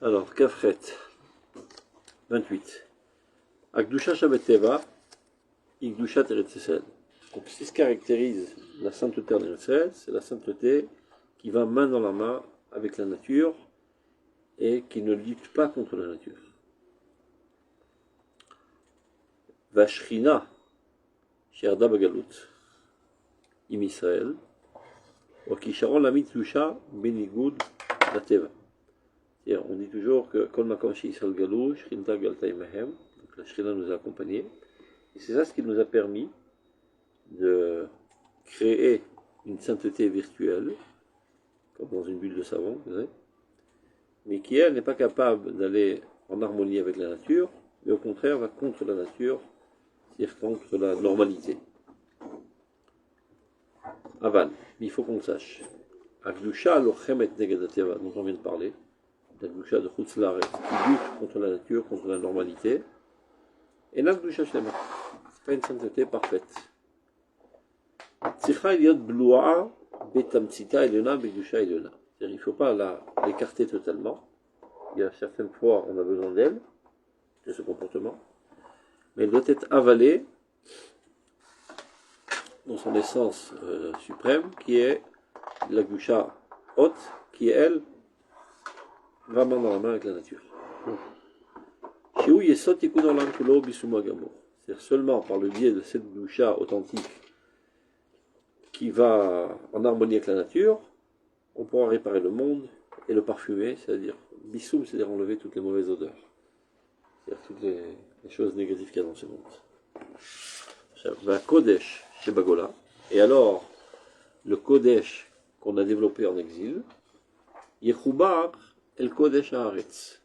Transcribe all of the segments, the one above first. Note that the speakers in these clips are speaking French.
Alors, Kafret, 28. Akdusha Shabbat Teva, Ikdusha Eretz Yisraël. Donc, ce qui caractérise la sainteté en Eretz Yisraël, c'est la sainteté qui va main dans la main avec la nature et qui ne lutte pas contre la nature. Vashrina, Sherda Bagalut, Im Israël, Wakisharon la Mitzusha, Benigud, la Teva. On dit toujours que Kol Makom Sh'Yisraël Galou, Shrinta Galta Imahem, donc la Shrina nous a accompagnés. Et c'est ça ce qui nous a permis de créer une sainteté virtuelle, comme dans une bulle de savon, vous savez, mais qui, elle, n'est pas capable d'aller en harmonie avec la nature, mais au contraire va contre la nature, c'est-à-dire contre la normalité. Aval, il faut qu'on le sache. Akdusha lochemet neged hateva, dont on vient de parler, l'Akdusha de Chutz La'aretz, qui lutte contre la nature, contre la normalité, et l'Akdusha shlema, c'est pas une sainteté parfaite. Tzricha eliot bloua betamtzita eliona bekdusha eliona. C'est-à-dire il ne faut pas l'écarter totalement. Il y a certaines fois on a besoin d'elle, de ce comportement, mais elle doit être avalée dans son essence suprême, qui est l'Akdusha haute, qui elle va main dans la main avec la nature. C'est-à-dire seulement par le biais de cette Akdusha authentique qui va en harmonie avec la nature, on pourra réparer le monde et le parfumer, c'est-à-dire bissoum, c'est-à-dire enlever toutes les mauvaises odeurs, c'est-à-dire toutes les choses négatives qu'il y a dans ce monde. Va Kodesh chez Bagola, et alors le Kodesh qu'on a développé en exil, Yechubar el Kodesh Haaretz,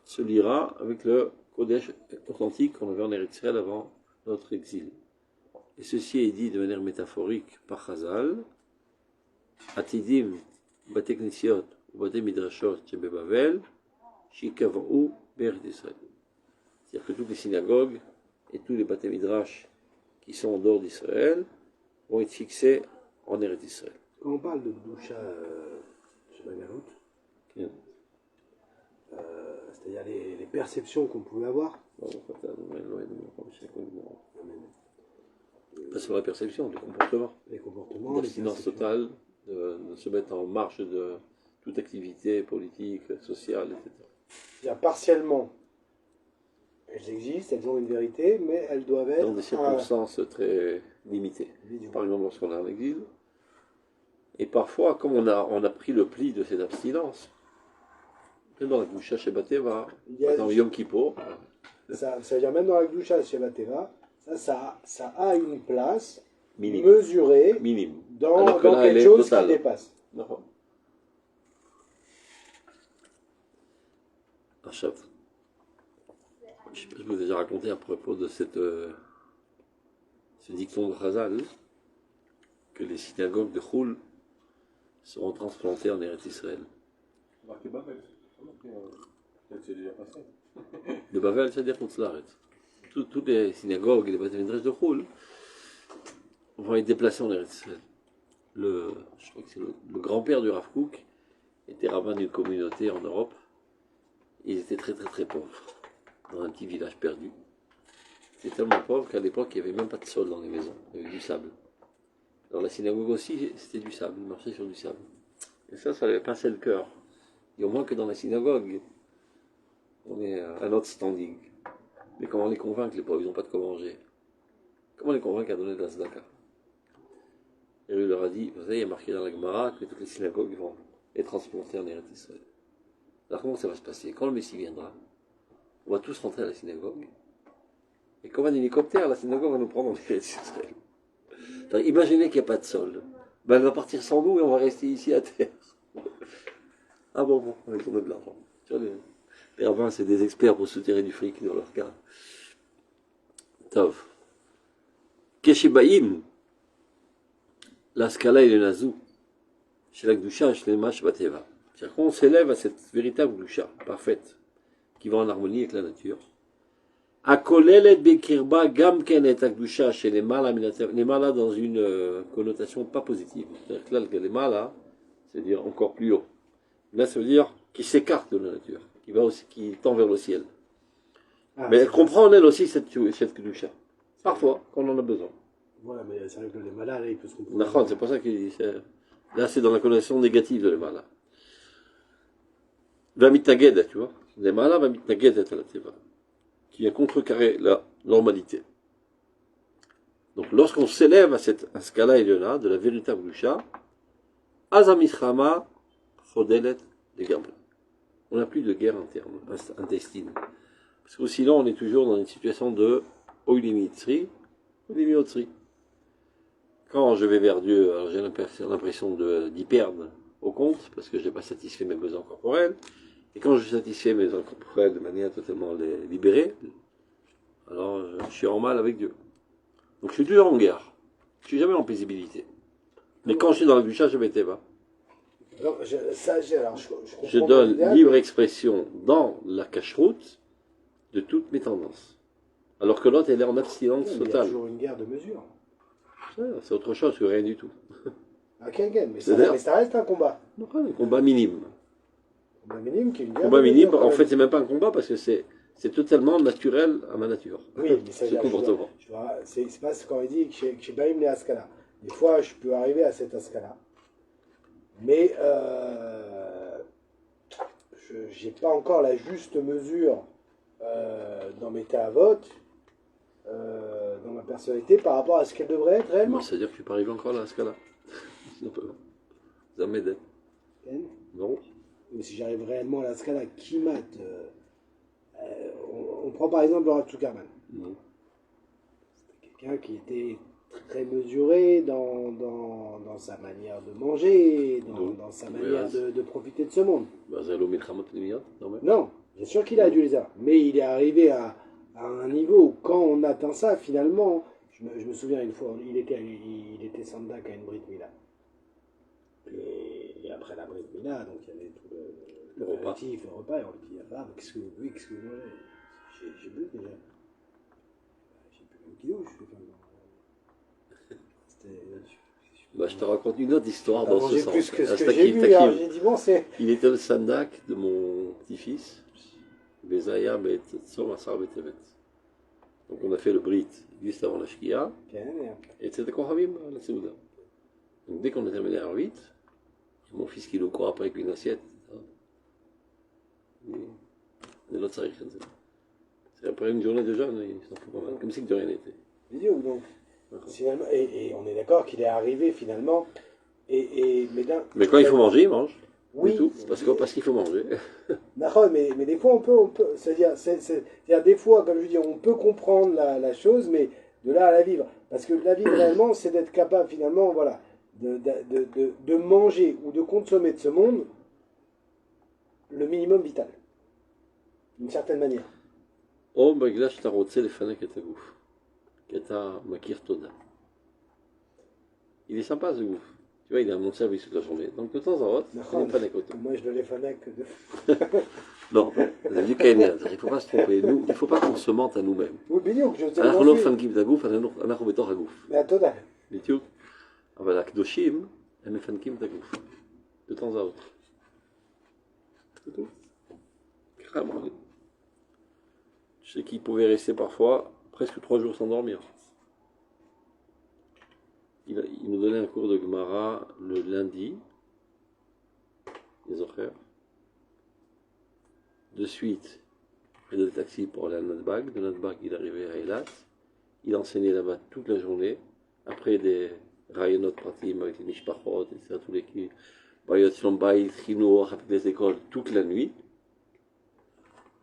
se liera avec le Kodesh authentique qu'on avait en Eretz Yisraël avant notre exil. Et ceci est dit de manière métaphorique par Chazal, Atidim Bateknisiot ou Batemidrashot Shebe Bavel, Shikavou Be'eretz Yisraël. C'est-à-dire que toutes les synagogues et tous les Batemidrash qui sont en dehors d'Israël vont être fixés en Eretz Yisraël. Quand on parle de Gdusha chez Bagalut, c'est-à-dire les perceptions qu'on pouvait avoir. Pas sur la perception, les comportements, l'abstinence totale, de se mettre en marge de toute activité politique, sociale, etc. C'est-à-dire partiellement, elles existent, elles ont une vérité, mais elles doivent être dans des circonstances très limitées. Par exemple, lorsqu'on est en exil, et parfois, comme on a pris le pli de cette abstinence, même dans la Gdusha Shabbat Teva, dans Yom Kippour, ça veut dire même dans la Gdusha Shabbat Teva, ça a une place minime, mesurée minime. Dans quelque chose qui dépasse. Je vous ai déjà raconté à propos de ce dicton de Chazal, que les synagogues de Choul seront transplantées en Eretz Yisraël. De Bavel, c'est-à-dire Chutz La'aretz. Toutes les synagogues et les bâtiments de Choul vont être déplacés en Eretz Yisraël. Je crois que c'est le grand-père du Rav Kook était rabbin d'une communauté en Europe. Ils étaient très très très pauvres, dans un petit village perdu. C'était tellement pauvre qu'à l'époque, il n'y avait même pas de sol dans les maisons, il y avait du sable. Dans la synagogue aussi, c'était du sable, ils marchaient sur du sable. Et ça avait pincé le cœur. Et au moins que dans la synagogue, on est à notre standing. Mais comment les convaincre, les pauvres, ils n'ont pas de quoi manger. Comment les convaincre à donner de la tzedaka? Et lui leur a dit, vous savez, il y a marqué dans la Gemara que toutes les synagogues vont être transplantées en Eretz Yisraël. Alors comment ça va se passer? Quand le Messie viendra, on va tous rentrer à la synagogue, et comme un hélicoptère, la synagogue va nous prendre en Eretz Yisraël. Imaginez qu'il n'y a pas de sol. Ben, elle va partir sans nous et on va rester ici à terre. Ah bon, on va tourner de l'argent. Les rabbins, c'est des experts pour soutirer du fric dans leur cas. Tov. Keshibaim, la skala et le nazou, chez la Gdusha, chez les Mash Bateva. C'est-à-dire qu'on s'élève à cette véritable Gdusha, parfaite, qui va en harmonie avec la nature. Akolelet bekirba gamken et Gdusha chez les malas dans une connotation pas positive. C'est-à-dire que là, les malas, c'est-à-dire encore plus haut. Là, ça veut dire qu'ils s'écartent de la nature. qui tend vers le ciel. Ah, Mais elle comprend en elle aussi cette kedusha. Parfois, quand on en a besoin. Voilà, mais c'est vrai que le Lemala, là, il peut se comprendre. Nachon, c'est pour ça qu'il dit. Là, c'est dans la connotation négative de l'Emala. Vamitnaged, tu vois. L'Emala vamitnaged est à la teva, qui vient contrecarrer la normalité. Donc, lorsqu'on s'élève à cette scala Eliona, de la véritable Gusha, Azamishrama Chodelet de Gambra. On n'a plus de guerre interne, intestine. Parce que sinon, on est toujours dans une situation de Oilimitzri, Oilimiotri. Quand je vais vers Dieu, alors j'ai l'impression d'y perdre au compte, parce que je n'ai pas satisfait mes besoins corporels. Et quand je satisfais mes besoins corporels de manière totalement libérée, alors je suis en mal avec Dieu. Donc je suis toujours en guerre. Je suis jamais en paisibilité. Mais quand je suis dans la Gusha, je m'étais pas. Alors, Je donne libre expression dans la cache-route de toutes mes tendances. Alors que l'autre, elle est en abstinence Il y a totale. toujours une guerre de mesure. C'est autre chose que rien du tout. Mais ça reste un combat. Un combat minime. Un combat minime qui est une guerre Combat de minime, mesure, en fait, c'est même pas un combat parce que c'est totalement naturel à ma nature. oui, mais ça ce comportement. C'est pas ce qu'on dit que chez Baïm les Askala. Des fois, je peux arriver à cette Askala. Mais je n'ai pas encore la juste mesure dans mes ta'avot, dans ma personnalité, par rapport à ce qu'elle devrait être réellement. C'est-à-dire que tu peux arriver encore à ce cas-là. Ça m'aide. Non. Mais si j'arrive réellement à la Scala Kimat, on prend par exemple le Rav Zuckerman. C'était quelqu'un qui était très mesuré dans sa manière de manger, dans sa manière de profiter de ce monde. Non, bien sûr qu'il a dû les avoir. Mais il est arrivé à un niveau où quand on atteint ça, finalement, je me souviens une fois, il était Sandak à une Brit Mila. Et après la Brit Mila, donc il y avait tout le repas, et on lui dit, ah, qu'est-ce que vous buvez, qu'est-ce que vous mangez? J'ai bu déjà. J'ai bu un kilo, je te raconte une autre histoire dans ce sens. Plus que ce que j'ai vu, hein. J'ai dit, bon, c'est... Il était le sandak de mon petit-fils, Bezaya Bet Tzom Asar Betevet. Donc on a fait le Brit juste avant la Shkia, et c'était Kohavim à la Seouda. Donc dès qu'on a terminé à 8, mon fils qui le court après avec une assiette. Et l'autre ça c'est après une journée de jeûne, il s'en fout pas mal, comme si de rien n'était. Donc, finalement, et on est d'accord qu'il est arrivé finalement. Mais quand il faut manger, il mange. Oui. Tout, parce qu'il faut manger. D'accord, mais des fois on peut c'est-à-dire des fois, comme je dis, on peut comprendre la chose, mais de là à la vivre. Parce que la vivre réellement, c'est d'être capable finalement, voilà, de manger ou de consommer de ce monde le minimum vital. D'une certaine manière. Oh, בגלל שאתה רוצה לפנק את הגוף. כי אתה מכיר תודה. Il est sympa ce gouffre. Tu vois, il est à mon service toute la journée. Donc de temps en temps, il est fanek autant. Moi, je ne les fanek que de... Non, c'est du Kainel. Il ne faut pas se tromper. Nous, il ne faut pas qu'on se mente à nous-mêmes. Oui, בדיוק, je sais אנחנו לא מפנקים את הגוף, אנחנו בתוך הגוף. תודה. בדיוק. אבל הקדושים, הם מפנקים את הגוף. De temps à autre. C'est tout. Carrément. Je sais qu'il pouvait rester parfois presque 3 jours sans dormir. Il nous donnait un cours de Gemara le lundi, les horaires. De suite, il prenait le taxi pour aller à Nadbag. De Nadbag, il arrivait à Eilat. Il enseignait là-bas toute la journée. Après des rayonnot pratim avec les mishpachot, etc., tous les qui, bayot shlombayit, chinour, avec les écoles, toute la nuit.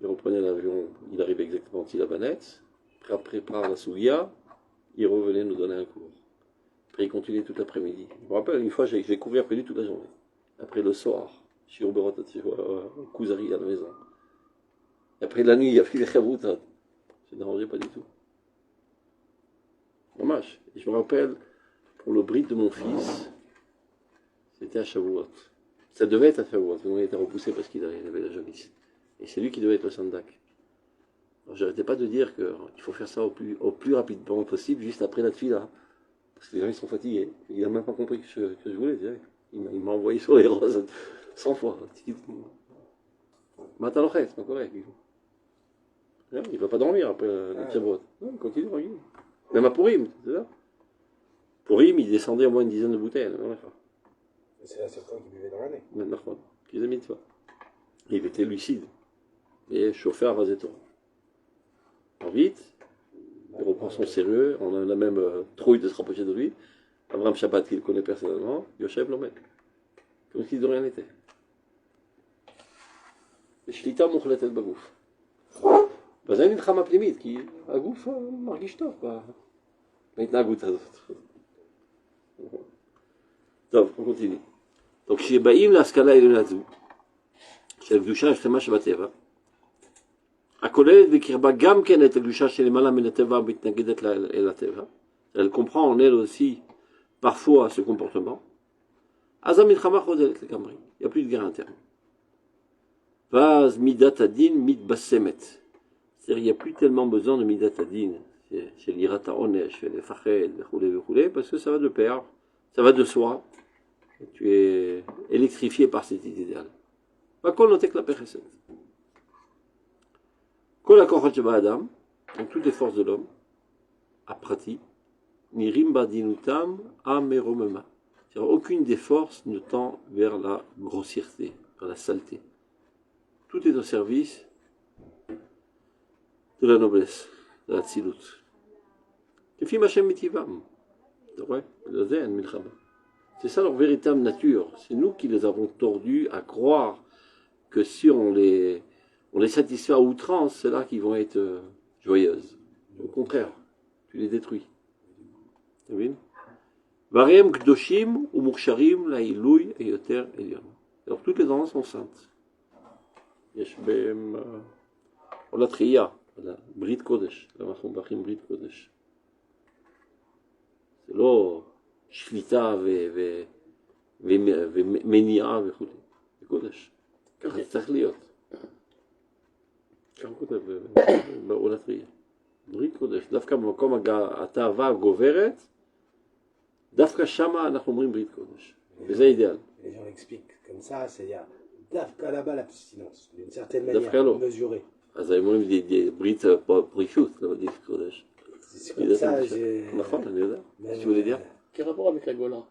Il reprenait l'avion, il arrivait exactement à Tilabanet. Après, par la Sougia, il revenait nous donner un cours. Après, il continuait toute l'après-midi. Je me rappelle, une fois, j'ai couru après lui toute la journée. Après le soir, je suis au bureau de Kouzari à la maison. Et après la nuit, il y a fait les chavouts. Ça ne dérangeait pas du tout. Dommage. Et je me rappelle, pour le brit de mon fils, c'était à Shavuot. Ça devait être à Shavuot, mais on a été repoussé parce qu'il avait la jaunisse. Et c'est lui qui devait être le sandak. Alors j'arrêtais pas de dire qu'il faut faire ça au plus rapidement possible, juste après la tefila. Parce que les gens ils sont fatigués. Il n'a même pas compris que je voulais. Il m'a envoyé sur les roses 100 fois. Matalochet, mon collègue. Il ne va pas dormir après les Tchabot. Non, il continue, tranquille. Même à Purim, c'est ça. Purim, il descendait au moins une dizaine de bouteilles. C'est la seule fois qu'il buvait dans l'année. Maintenant, qu'ils aiment ça. Il était lucide. Et chauffeur à Vazetor. Alors vite, il reprend son sérieux, on a la même trouille de se rapprocher de lui. Abraham Shabbat, qu'il connaît personnellement, Yoshev Lomet. Comme si de rien n'était. Shlita mouchletet bagouf. וזה מלחמה פנימית, כי הגוף מרגיש טוב בהתנהגות הזאת. טוב, on continue. Donc, כשבאים להשכלה העליונה הזו, של קדושה השלמה שבטבע, הכוללת בקרבה גם כן את הקדושה שלמעלה מן הטבע מתנגדת אל הטבע, elle comprend en elle aussi parfois ce comportement, אז המלחמה חודלת לגמרי, il n'y a plus de guerre interne. ואז מידת הדין מתבשמת. C'est-à-dire, il n'y a plus tellement besoin de Midat Adin, chez l'Irata Onesh, chez les Fached, parce que ça va de pair, ça va de soi. Tu es électrifié par cet idéal. Pas qu'on note que la Pechesed. Kol HaKochot Sheba Adam, donc toutes les forces de l'homme, à Prati, Nirim Badinutam Ameromema. C'est-à-dire, aucune des forces ne tend vers la grossièreté, vers la saleté. Tout est au service de la noblesse, de la tzilut. C'est ça leur véritable nature. C'est nous qui les avons tordus à croire que si on les satisfait à outrance, c'est là qu'ils vont être joyeuses. Au contraire, tu les détruis. Tu vois? Varem kdoshim ou muksharim la ilouy et yoter elion. Alors toutes les danses sont saintes. Yeshbem olatriya. ברית קודש, למה אנחנו מברכים ברית קודש? זה לא שליטה ומניעה וכו', זה קודש. ככה זה צריך להיות. ככה כותב בעולת ראייה. ברית קודש, דווקא במקום התאווה הגוברת, דווקא שמה אנחנו אומרים ברית קודש. וזה אידיאל. Les gens l'expliquent comme ça, c'est-à-dire דווקא là-bas l'abstinence, d'une certaine manière mesurée. אז הם אומרים ברית פרישות, לא ברית קודש. C'est comme ça, j'ai... נכון, אני יודע. tu voulais dire? Quel rapport avec la Gola?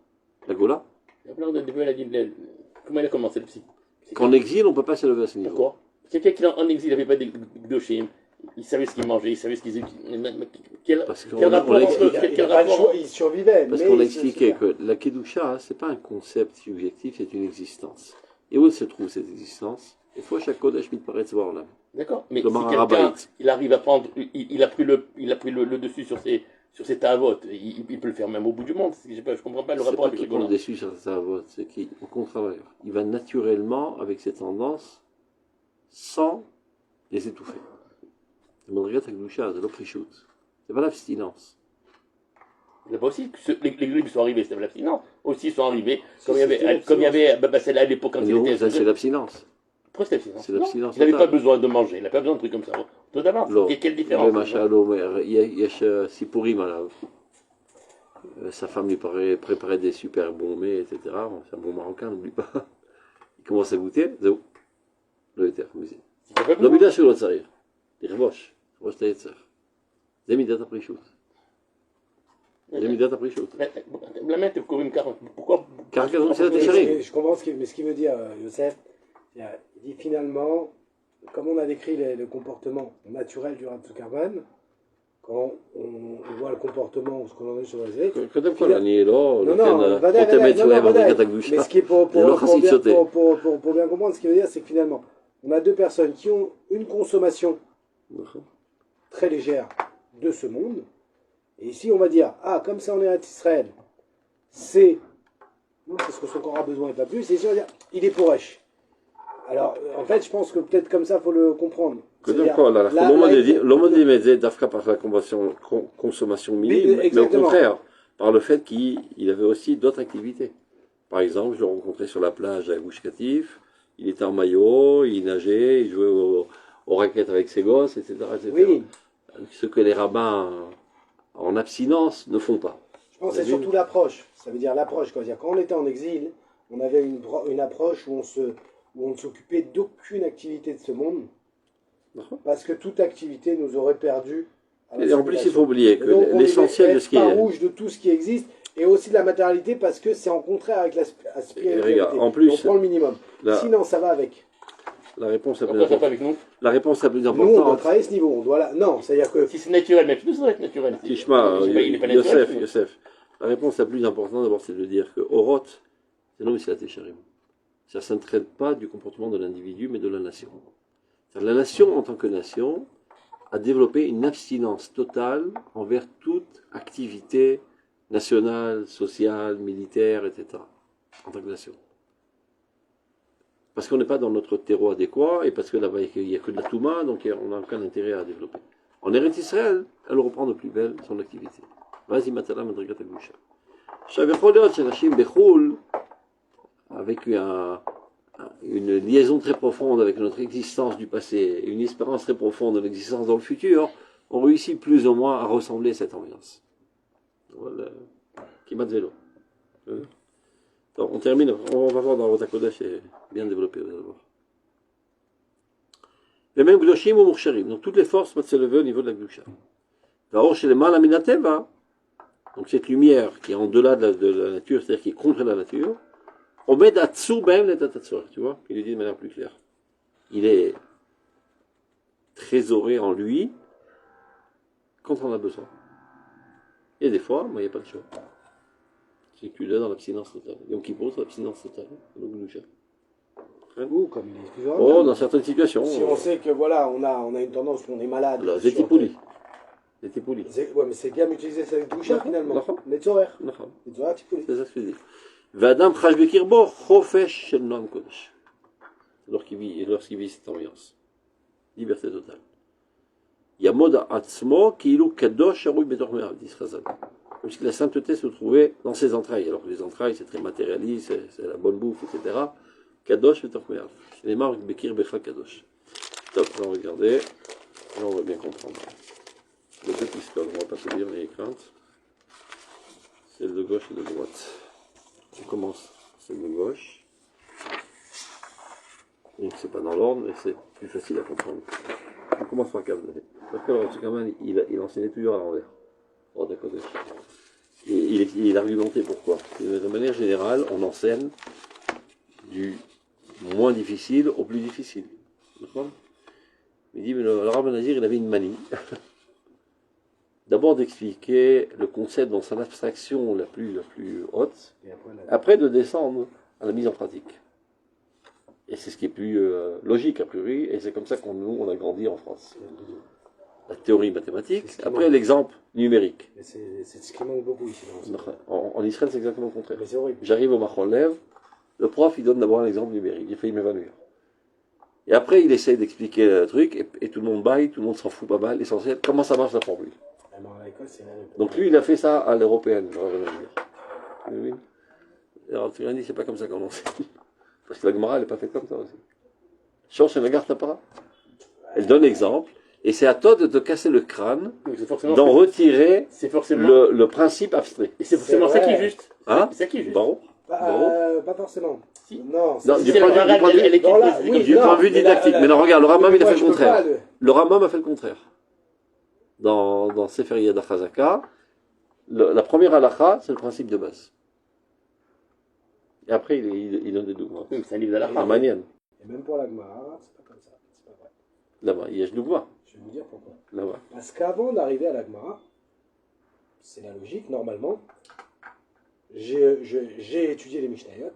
La Gola? Il y a plein de début, elle a dit... Comment elle a commencé le psy? Qu'en exil, on ne peut pas s'élever à ce niveau. Pourquoi? Quelqu'un qui en exil n'avait pas de gdoshim, il savait ce qu'il mangeait, il savait ce qu'ils... Quel rapport? Il survivait. Parce qu'on a expliqué que la Kedusha, ce n'est pas un concept subjectif, c'est une existence. Et où se trouve cette existence? Il faut chaque Kodesh mitparetz ba'olam. D'accord, mais si quelqu'un, il arrive à prendre, il a pris le dessus sur ses tavotes, il peut le faire même au bout du monde. Je ne comprends pas le rapport avec les Golan. C'est pas qu'il prend le dessus sur ses tavotes, c'est qu'au contraire, il va naturellement avec ses tendances sans les étouffer. C'est mon regret avec Doucha, c'est l'oprishout. C'est pas l'abstinence. C'est pas aussi que les Grecs qui sont arrivés, c'était l'abstinence. Aussi, ils sont arrivés, comme il y avait Baba Sela à l'époque quand il était... C'est l'abstinence. C'est l'abstinence. Il n'avait pas besoin de manger, il n'a pas besoin de trucs comme ça. Totalement. Quelle différence? Il y a Sipurim, sa femme lui préparait des super bons mets, etc. C'est un bon marocain, n'oublie pas. Il commence à goûter, zéro. Le éther, לא בגלל שהוא לא צריך, לכבוש את היצר. זה מידת הפרישות. זה מידת הפרישות. למה אתם קוראים ככה? ככה כתוב בסדר ישרים. Je comprends ce qu'il veut dire, Yosef. Il dit finalement, comme on a décrit le comportement naturel du Rav Zuckerman, quand on voit le comportement ou ce qu'on en est sur les élèves. קודם כל אני לא נותן אמת שהוא היה בדרגת הקדושה. Mais ce qui est pour bien comprendre, ce qu'il veut dire, c'est que finalement, on a deux personnes qui ont une consommation très légère de ce monde. Et ici, on va dire, comme ça on est à Israël, c'est ce que son corps a besoin et pas plus. Et ici, on va dire, il est Poresh. Alors, en fait, je pense que peut-être comme ça, il faut le comprendre. קודם כל, אנחנו לא מודדים את זה דווקא par la consommation minime, mais au contraire, par le fait qu'il avait aussi d'autres activités. Par exemple, je l'ai rencontré sur la plage à Gush Katif, il était en maillot, il nageait, il jouait aux raquettes avec ses gosses, etc. Oui. Ce que les rabbins en abstinence ne font pas. Je pense que c'est surtout l'approche. Ça veut dire l'approche. Quand on était en exil, on avait une approche où où on ne s'occupait d'aucune activité de ce monde, parce que toute activité nous aurait perdu. Et en plus, il faut oublier que l'essentiel de ce qui est... rouge de tout ce qui existe, et aussi de la matérialité, parce que c'est en contraire avec la spiritualité. Regarde, en plus, on prend le minimum. Sinon, ça va avec. La réponse la plus importante. Avec nous. La réponse la plus importante. Nous, on doit travailler ce niveau. On doit Non, c'est-à-dire que... Si c'est naturel, mais tout ça doit être naturel. Tishma, Yosef. La réponse la plus importante, d'abord, c'est de dire que Oroth, c'est non, c'est la Técharim. Ça ne traite pas du comportement de l'individu, mais de la nation. La nation, en tant que nation, a développé une abstinence totale envers toute activité nationale, sociale, militaire, etc. En tant que nation. Parce qu'on n'est pas dans notre terreau adéquat, et parce que là-bas, il n'y a que de la Touma, donc on n'a aucun intérêt à développer. En Eretz Israël, elle reprend de plus belle son activité. Vas-y, Matala, Madrigat Agusha. Avec une liaison très profonde avec notre existence du passé, une espérance très profonde de l'existence dans le futur, on réussit plus ou moins à ressembler à cette ambiance. Voilà. Kimat Vélo. On termine, on va voir dans Rotakodash, c'est bien développé, vous allez voir. Les mêmes Gdoshim ou Moursharim, donc toutes les forces vont s'élever au niveau de la Gdusha. D'abord, chez les Malaminateva, donc cette lumière qui est en delà de la nature, c'est-à-dire qui est contre la nature, Omed Atsur Behem Letatzor, tu vois, il le dit de manière plus claire. Il est trésoré en lui quand on a besoin. Et des fois, moi, il n'y a pas de choix. C'est que là dans l'abstinence totale. Donc il pose l'abstinence totale. Ou comme il est excusez-moi. Oh, dans certaines situations. Si on sait que voilà, on a une tendance, on est malade. Là, c'est Tipouli. C'est Tipouli. Ouais, mais c'est bien d'utiliser cette doucha finalement. Netzorer. Netzorer Tipouli. C'est ça ce que je dis. Vadam Chashbekirbo, Chofesh Shel Noam Kodesh. Lorsqu'il vit cette ambiance. Liberté totale. Yamod Atzmo, Kiilu Kadosh, Arouy Betor Me'av, dit Chazal. Comme si la sainteté se trouvait dans ses entrailles. Alors que les entrailles, c'est très matérialiste, c'est la bonne bouffe, etc. Kadosh Betor Me'av. Les marques Bekir Becha Kadosh. Top, on va regarder. Là, on va bien comprendre. Le deux qui se collent, on ne va pas se lire les craintes. Celle de gauche et de droite. On commence celle de gauche. Donc c'est pas dans l'ordre, mais c'est plus facile à comprendre. On commence par Kavdalé. Parce que alors, quand même, il enseignait toujours à l'envers. Oh, d'accord. Et il argumentait pourquoi. De manière générale, on enseigne du moins difficile au plus difficile. D'accord ? Il dit, mais le Rav Nazir, il avait une manie. D'abord d'expliquer le concept dans son abstraction la plus haute, après de descendre à la mise en pratique. Et c'est ce qui est plus logique a priori, et c'est comme ça on a grandi en France. La théorie mathématique, après l'exemple numérique. C'est ce qui manque beaucoup ici. En Israël, c'est exactement le contraire. J'arrive au Machon Lev, le prof il donne d'abord un exemple numérique, il fait m'évanouir. Et après il essaie d'expliquer le truc, et tout le monde baille, tout le monde s'en fout pas mal, l'essentiel, comment ça marche la formule. Donc lui, il a fait ça à l'européenne, je vais dire. Alors tu l'as dit, c'est pas comme ça qu'on enseigne. Parce que la Gemara, elle n'est pas faite comme ça aussi. Change et la garde pas. Elle donne l'exemple, et c'est à toi de te casser le crâne, d'en retirer le principe abstrait. Et c'est forcément ça qui est juste. Hein? C'est ça qui est juste. Bon. Pas forcément. Si. Non, du point de vue didactique. Mais non, regarde, le Rambam, il a fait le contraire. Le Rambam a fait le contraire. Dans Sefer Yad HaChazaka, la première halakha, c'est le principe de base. Et après, il donne des dougmas. Oui, c'est un livre d'halakha. Armanienne. Et même pour la Gemara, c'est pas comme ça. C'est pas vrai. Là-bas, il y a dougmas. Je vais vous dire pourquoi. Là-bas. Parce qu'avant d'arriver à la Gemara, c'est la logique, normalement, j'ai étudié les Mishnayot,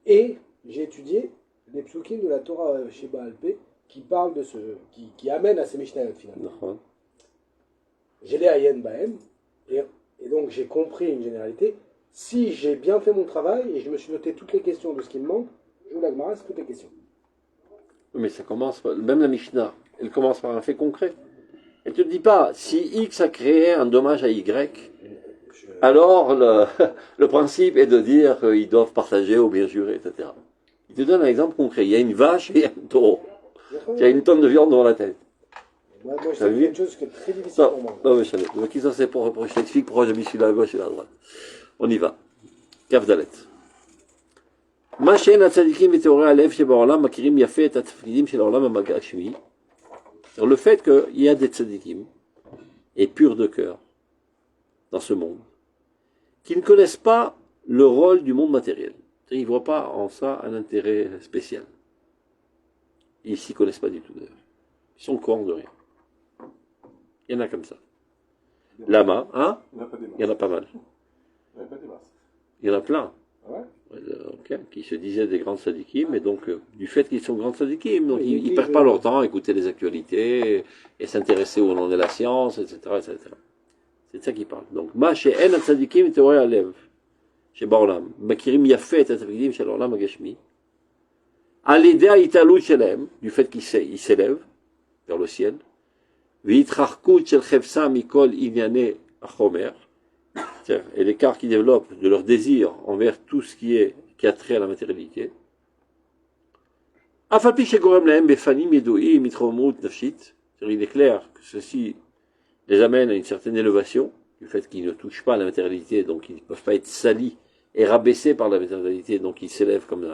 et j'ai étudié les psukim de la Torah chez Baal Pé, qui parlent de qui amènent à ces Mishnayot finalement. J'ai les Ayen Bahem, et donc j'ai compris une généralité. Si j'ai bien fait mon travail et je me suis noté toutes les questions de ce qui me manque, je vous la Gemara, c'est toutes les questions. Mais ça commence, même la Mishnah, elle commence par un fait concret. Elle ne te dit pas, si X a créé un dommage à Y, alors le principe est de dire qu'ils doivent partager ou bien jurer, etc. Il te donne un exemple concret. Il y a une vache et il y a un taureau. Il y a une tonne de viande devant la tête. Moi je sais qu'il y a une chose qui est très difficile pour moi. Non, mais je sais. Donc, ça, c'est pour je t'explique pourquoi j'ai mis celui-là à gauche et à droite. On y va. Kaf Dalet. מה שאין הצדיקים ותיאורי הלב שבעולם מכירים יפה את התפקידים של העולם הגשמי. Le fait qu'il y a des tzadikim et purs de cœur dans ce monde qui ne connaissent pas le rôle du monde matériel. Ils ne voient pas en ça un intérêt spécial. Ils ne s'y connaissent pas du tout d'ailleurs. Ils sont au courant de rien. Il y en a comme ça. Lama, hein? Il y en a pas mal. Il y en a plein. Okay, qui se disaient des grands sadikim, et donc du fait qu'ils sont grands sadikim, donc ils ne perdent pas leur temps à écouter les actualités et s'intéresser au nom de la science, etc. etc. C'est de ça qu'ils parlent. Donc, ma chez en sadikim théorie à lève, chez Baolam, makirim yafet et sadikim chez l'orlam agashmi, à l'idée à italou shelem, du fait qu'ils s'élèvent vers le ciel, vitrarkut shel chefsa mikol inyane achomer, et l'écart qu'ils développent de leur désir envers tout ce qui a trait à la matérialité. Il est clair que ceci les amène à une certaine élévation, du fait qu'ils ne touchent pas à la matérialité, donc ils ne peuvent pas être salis et rabaissés par la matérialité, donc ils s'élèvent comme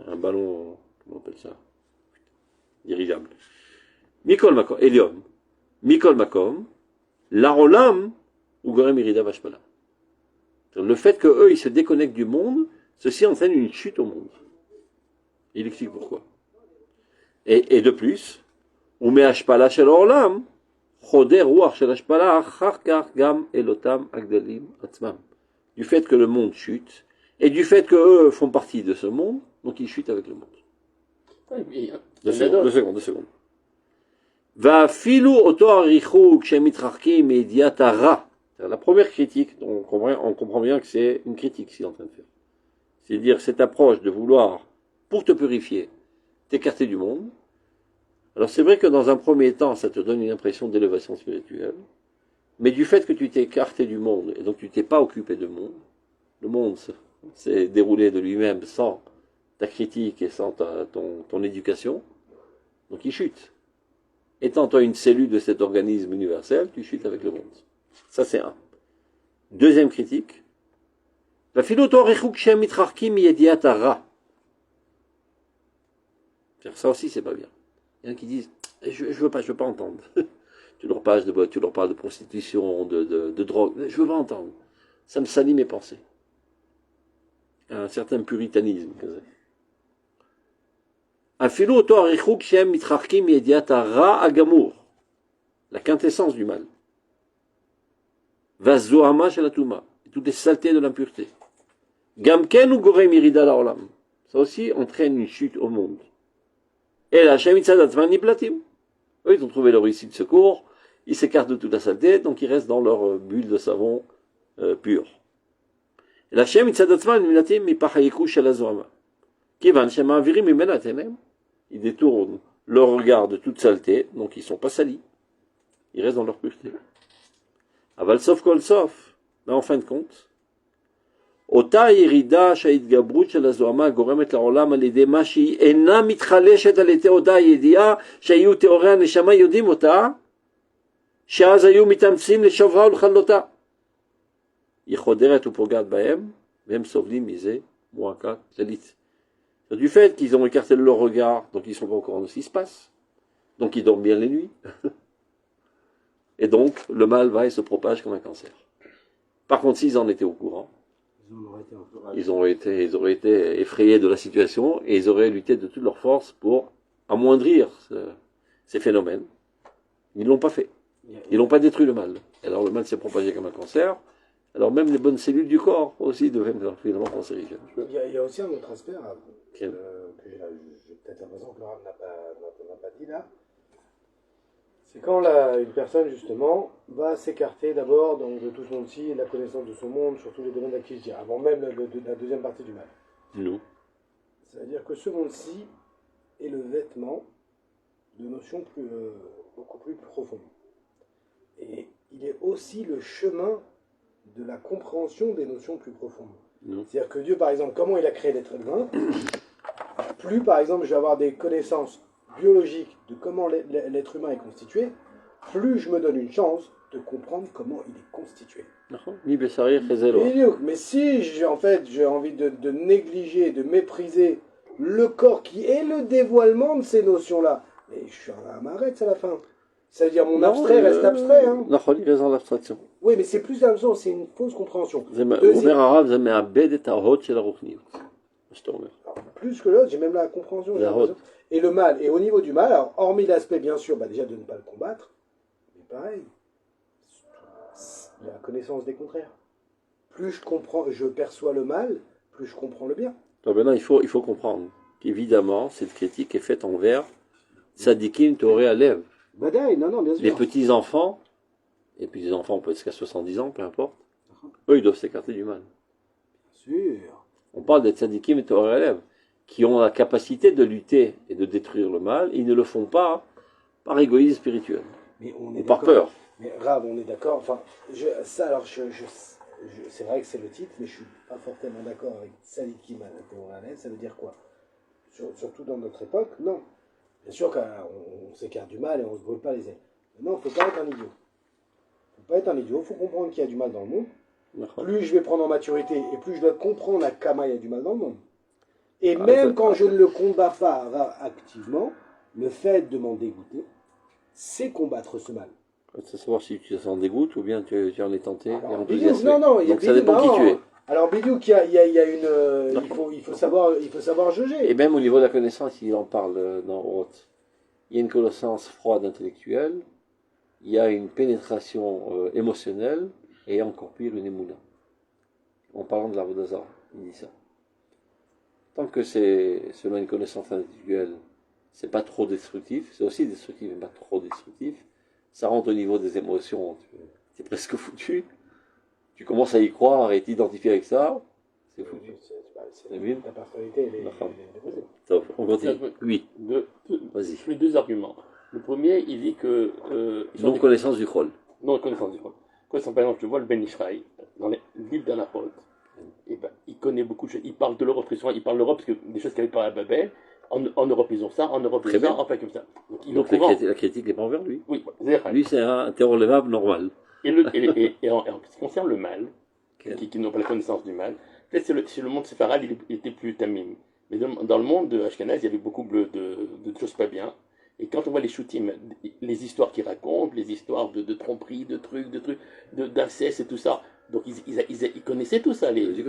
un ballon, comment on appelle ça, dirigeable. Mikol Makom, Eliom, Mikol Makom, l'Arolam, ou Gorem Irida Vashpala. Le fait qu'eux, ils se déconnectent du monde, ceci entraîne une chute au monde. Il explique pourquoi. Et de plus, Ume Hashpala Shel Olam, Choder Ruach Shel Hashpala, Acharkar Gam Elotam Agdalim Atzmam. Du fait que le monde chute, et du fait qu'eux font partie de ce monde, donc ils chutent avec le monde. Deux secondes. Va filou oto arichou kshemitrakim ediat hara. La première critique, on comprend bien que c'est une critique qu'il est en train de faire. C'est-à-dire cette approche de vouloir, pour te purifier, t'écarter du monde. Alors c'est vrai que dans un premier temps, ça te donne une impression d'élévation spirituelle, mais du fait que tu t'es écarté du monde, et donc tu t'es pas occupé de monde, le monde s'est déroulé de lui-même sans ta critique et sans ton éducation, donc il chute. Étant toi une cellule de cet organisme universel, tu chutes avec le monde. Ça, c'est un. Deuxième critique. La ça aussi, c'est pas bien. Il y en a qui disent, je veux pas entendre. Tu leur parles de prostitution, de drogue. Je veux pas entendre. Ça me salit mes pensées. Un certain puritanisme. La quintessence du mal. Vazoama shel atuma, toutes les saletés de l'impureté. Gamken ou gorem irida laolam. Ça aussi entraîne une chute au monde. Et la shemitzad atman niplatim. Eux, ils ont trouvé leur issue de secours, ils s'écartent de toute la saleté, donc ils restent dans leur bulle de savon pur. Et la shemitzad atman niplatim mipachayiku shel azoama. Kivan shema avirim imena tenem. Ils détournent leur regard de toute saleté, donc ils ne sont pas salis. Ils restent dans leur pureté. Aval sof kol sof, mais en fin de compte, Ota yirida שההתגברות של הזוהמה גורמת לעולם על ידי מה שהיא אינה מתחלשת על ידי אותה ידיעה שהיו תיאורי הנשמה יודעים אותה, שאז היו מתאמצים לשוברה ולכלותה. היא חודרת ופוגעת בהם, והם סובלים מזה מועקה כללית. Du fait qu'ils ont écarté leur regard, donc ils ne sont pas au courant de ce qui se passe, donc ils dorment bien les nuits. Et donc, le mal va et se propage comme un cancer. Par contre, s'ils en étaient au courant, ils auraient été effrayés de la situation et ils auraient lutté de toutes leurs forces pour amoindrir ces phénomènes. Ils ne l'ont pas fait. Ils n'ont pas détruit le mal. Alors le mal s'est propagé comme un cancer. Alors même les bonnes cellules du corps aussi deviennent finalement cancérigènes. Il y a aussi un autre aspect que j'ai peut-être l'impression que Laurent n'a pas dit là. C'est quand une personne, justement, va s'écarter d'abord de tout ce monde-ci, la connaissance de son monde, sur tous les domaines d'activité, avant même la deuxième partie du mal. Non. C'est-à-dire que ce monde-ci est le vêtement de notions beaucoup plus profondes. Et il est aussi le chemin de la compréhension des notions plus profondes. C'est-à-dire que Dieu, par exemple, comment il a créé l'être humain, plus, par exemple, je vais avoir des connaissances biologique de comment l'être humain est constitué, plus je me donne une chance de comprendre comment il est constitué. Mais si j'ai envie de négliger, de mépriser le corps qui est le dévoilement de ces notions-là, mais je suis à m'arrête à la fin. Ça veut dire mon abstrait reste abstrait. Hein. Il reste dans l'abstraction. Oui, mais c'est plus l'absence, c'est une fausse compréhension. Plus que l'autre, j'ai même la compréhension. Et le mal, et au niveau du mal, alors, hormis l'aspect bien sûr, déjà de ne pas le combattre, mais pareil, la connaissance des contraires. Plus je perçois le mal, plus je comprends le bien. Donc maintenant, il faut comprendre qu'évidemment, cette critique est faite envers Sadikim Toré Alev. Badaï, non, bien sûr. Les petits-enfants, et puis les enfants, on peut être jusqu'à 70 ans, peu importe, eux, ils doivent s'écarter du mal. Sûr. On parle des Sadikim et Toré Alev, qui ont la capacité de lutter et de détruire le mal, ils ne le font pas par égoïsme spirituel. Mais ou par peur. Mais Rav, on est d'accord. Enfin, c'est vrai que c'est le titre, mais je suis pas fortement d'accord avec Sadikim Alev. Ça veut dire quoi? Surtout dans notre époque, non. Bien sûr qu'on s'écarte du mal et on se brûle pas les ailes. Mais non, il ne faut pas être un idiot. Il faut comprendre qu'il y a du mal dans le monde. Plus je vais prendre en maturité et plus je dois comprendre à Kama il y a du mal dans le monde. Et même quand je ne le combats pas activement, le fait de m'en dégoûter, c'est combattre ce mal. C'est savoir si tu s'en dégoûtes ou bien tu en es tenté. Non, il y a ça dépend qui tu es. Alors Bidouk, il faut savoir juger. Et même au niveau de la connaissance, il en parle dans Roth. Il y a une connaissance froide intellectuelle, il y a une pénétration émotionnelle, et encore pire, une émouna. En parlant de la Vodazara, il dit ça. Tant que c'est selon une connaissance intellectuelle, c'est pas trop destructif, c'est aussi destructif, mais pas trop destructif, ça rentre au niveau des émotions, tu es presque foutu. Tu commences à y croire et t'identifier avec ça, c'est foutu. La personnalité, on continue. Oui. Vas-y. Les deux arguments. Le premier, il dit que... non-connaissance du Chol. Non-connaissance du Chol. Par exemple, je vois le Ben Ishraï, dans les livres d'Anachot, et ben, il connaît beaucoup de choses. Il parle de l'Europe, il parle de l'Europe, parce que des choses qu'il n'y avait pas à Babel, en Europe ils ont ça, en Europe ils ont ça, enfin comme ça. Donc la critique n'est pas envers lui. Oui, lui c'est un terrorlevable normal. Et en ce qui concerne le mal, qui n'ont pas la connaissance du mal, peut-être si le monde séfarade il était plus tamim. Mais dans le monde de Ashkenaz, il y avait beaucoup de choses pas bien. Et quand on voit les shootim, les histoires qu'ils racontent, les histoires de tromperie, de trucs, d'inceste et tout ça, donc ils connaissaient tout ça. Ils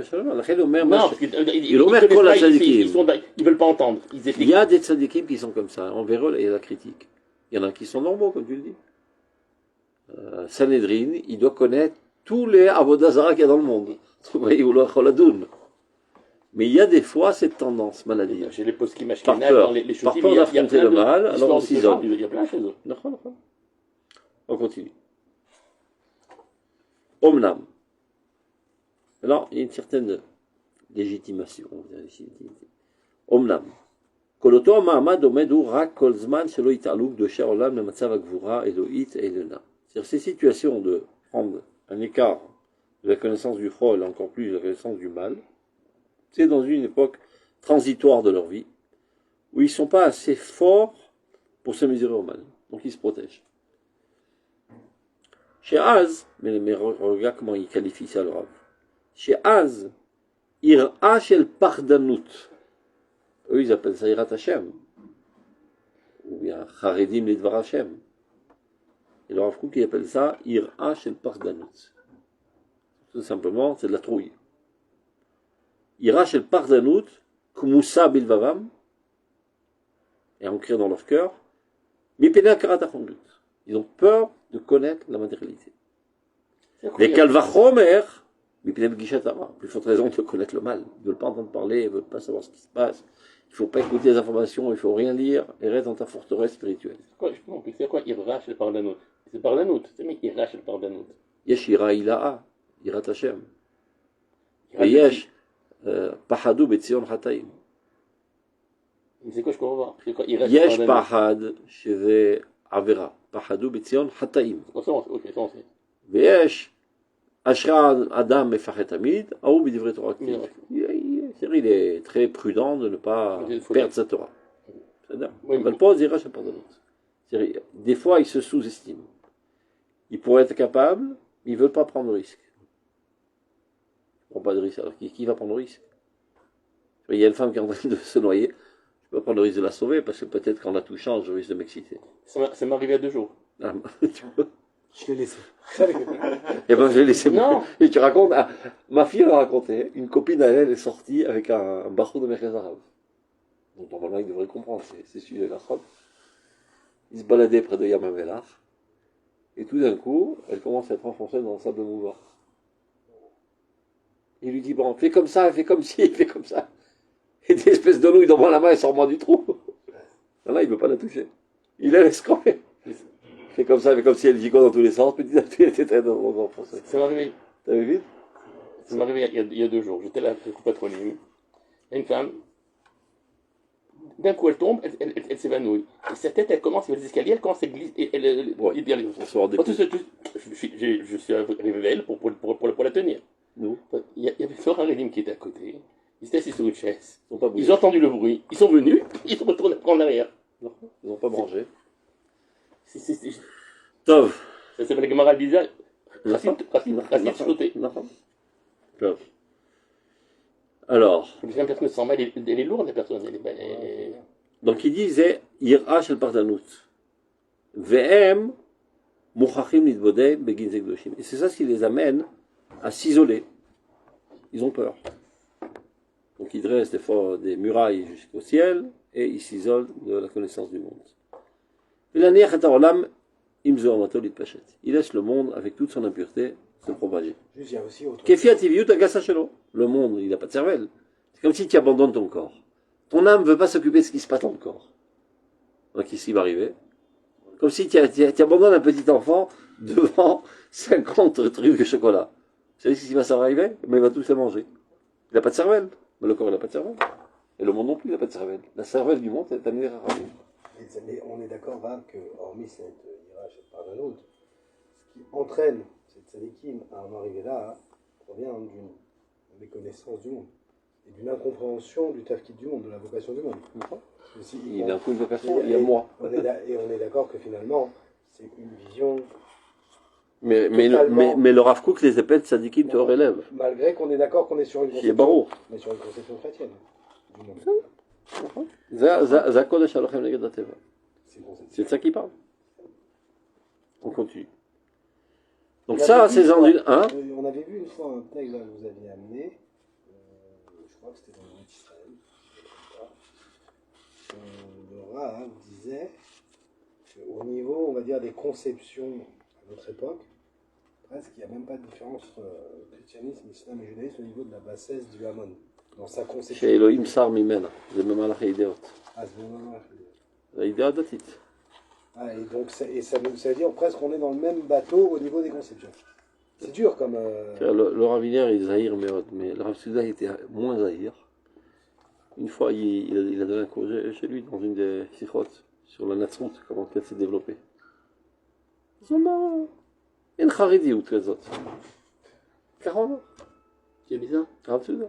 veulent pas entendre. Il y a des tzadikim qui sont comme ça. Envers eux, il y a la critique. Il y en a qui sont normaux, comme tu le dis. Sanhedrin, il doit connaître tous les avodazara qu'il y a dans le monde. Mais il y a des fois cette tendance maladive. Chez les poskim par peur d'affronter le mal, alors on s'isole. Il y a plein chez eux. On continue. Omnam. Alors, il y a une certaine légitimation. Omnam. Koloto Mahamad Omedu Rak Kolzman Shelo Italuk de Sher Olam Lematzav Agvura Eloït et Elena. C'est-à-dire ces situations de prendre un écart de la connaissance du Chol et encore plus de la connaissance du mal, c'est dans une époque transitoire de leur vie, où ils ne sont pas assez forts pour se mesurer au mal. Donc ils se protègent. Chez Az, mais regarde comment il qualifie ça le Rav. Chez Az, Ira Shel Pardanut. Eux, ils appellent ça Irat Hashem. Ou bien Charedim Lidvar Hashem. Et le Rav Kook, il appelle ça Ira Shel Pardanut. Tout simplement, c'est de la trouille. Ira Shel Pardanut, Kumusa Bilvavam, et ancré dans leur cœur, Mipena Karatachondut. Ils ont peur de connaître la matérialité. Les Kalvachomer, Mipena Gishatara, plus forte raison de connaître le mal. Ils ne veulent pas entendre parler, ils ne veulent pas savoir ce qui se passe. Il ne faut pas écouter les informations, il ne faut rien lire, et reste dans ta forteresse spirituelle. C'est quoi Ira Shel Pardanut? C'est Pardanut, c'est mais Ira Shel Pardanut. Yesh Ira Ila'a, Irat Hashem. Et Yesh, Pahadu Betzion Hataim. C'est quoi, je comprends pas. Yesh Pahad, Sheve Avera. Pahadu Betzion Hataim. Veyesh, Ashra Adam Mefachet Amid, Aou Bidivre Torah. Il est très prudent de ne pas perdre sa Torah. C'est-à-dire, on ne veut pas dire Ira Shel Pardanut. Des fois, il se sous-estime. Ils pourraient être capables, mais ils ne veulent pas prendre le risque. Ils ne prennent pas de risque. Alors qui va prendre le risque? Il y a une femme qui est en train de se noyer. Je ne peux pas prendre le risque de la sauver parce que peut-être qu'en la touchant, je risque de m'exciter. Ça m'est arrivé il y a 2 jours. Ah, tu vois? Je l'ai laissé. Et ben je l'ai laissé. Non. Et tu racontes, ma fille elle a raconté, une copine à elle est sortie avec un barreau de Merkaz Arabe. Donc normalement il devrait comprendre, c'est celui de la robe. Il se baladait près de Yam Amelar. Et tout d'un coup, elle commence à être enfoncée dans le sable mouvant. Il lui dit, bon, fais comme ça, fais comme ci, fais comme ça. Et des espèces de nouilles dans la main, elle sort du trou. Là, il ne veut pas la toucher. Il la laisse camper. Fais comme ça, fais comme si elle gigote dans tous les sens, petit à petit, elle était très enfoncée. Ça m'est arrivé. T'as vu vite? Ça m'est arrivé il y a 2 jours. J'étais là avec le patronyme. Il y a une femme. D'un coup, elle tombe, elle s'évanouit. Et sa tête, elle commence, elle va les escaliers, elle commence à glisser. Je suis arrivé vers elle pour la tenir. Nous. Il y avait Florent Redim qui était à côté. Ils étaient assis sur une chaise. Ils ont entendu le bruit. Ils sont venus, ils sont retournés en arrière. Non, ils n'ont pas mangé. Tov. Ça s'appelle le Gemara Liza. Racine sauté. Tov. Alors. La personne se sent mal, elle est lourde, la personne. Donc il disait Ira shel Pardanut. Ve'em muchachim nitbodei begin zegdoshim. Et c'est ça ce qui les amène à s'isoler. Ils ont peur. Donc ils dressent des murailles jusqu'au ciel et ils s'isolent de la connaissance du monde. Il laisse le monde avec toute son impureté se propager. Juste, il y a aussi autre Le monde, il n'a pas de cervelle. C'est comme si tu abandonnes ton corps. Ton âme ne veut pas s'occuper de ce qui se passe dans le corps. Donc ici, il va arriver. Comme si tu abandonnes un petit enfant devant 50 trucs de chocolat. Vous savez ce qui va s'arriver? Mais il va tous les manger. Il n'a pas de cervelle. Mais le corps, il n'a pas de cervelle. Et le monde non plus, il n'a pas de cervelle. La cervelle du monde, est amenée à ramer. Mais on est d'accord, Val, que hormis cette Ira par d'un autre, ce qui entraîne cette Sadikim à en arriver là, provient d'une méconnaissance du monde et d'une incompréhension du tafkid du monde, de la vocation du monde. Il a un coup de vocation, il y a moi. On est d'accord que finalement, c'est une vision. Mais le Rav Kook les épais de Sadikim te relève. Malgré qu'on est d'accord qu'on est sur une conception, mais sur une conception chrétienne du monde. C'est de ça qu'il parle. On continue. Donc ça, c'est en une... Hein? On avait vu une fois un texte que vous aviez amené, je crois que c'était dans le Net Israël, le Rav disait qu'au niveau, on va dire, des conceptions à notre époque, presque il n'y a même pas de différence entre christianisme, islam et judaïsme au niveau de la bassesse du Hamon. Dans sa conception. Chez Elohim Sar Mimena, c'est le même malach Eideot. Ah, c'est le même malach Eideot. Eideot datit. Ah, et donc, ça veut dire presque qu'on est dans le même bateau au niveau des conceptions. C'est dur comme. Le Ravinière, il est zahir, mais le Rav Souda était moins zahir. Une fois, il a donné un cours chez lui dans une des sikhot sur la natsrout, comment elle s'est développée. Il y a une charidi ou très autres. 40 ans. C'est bizarre. Rav Souda.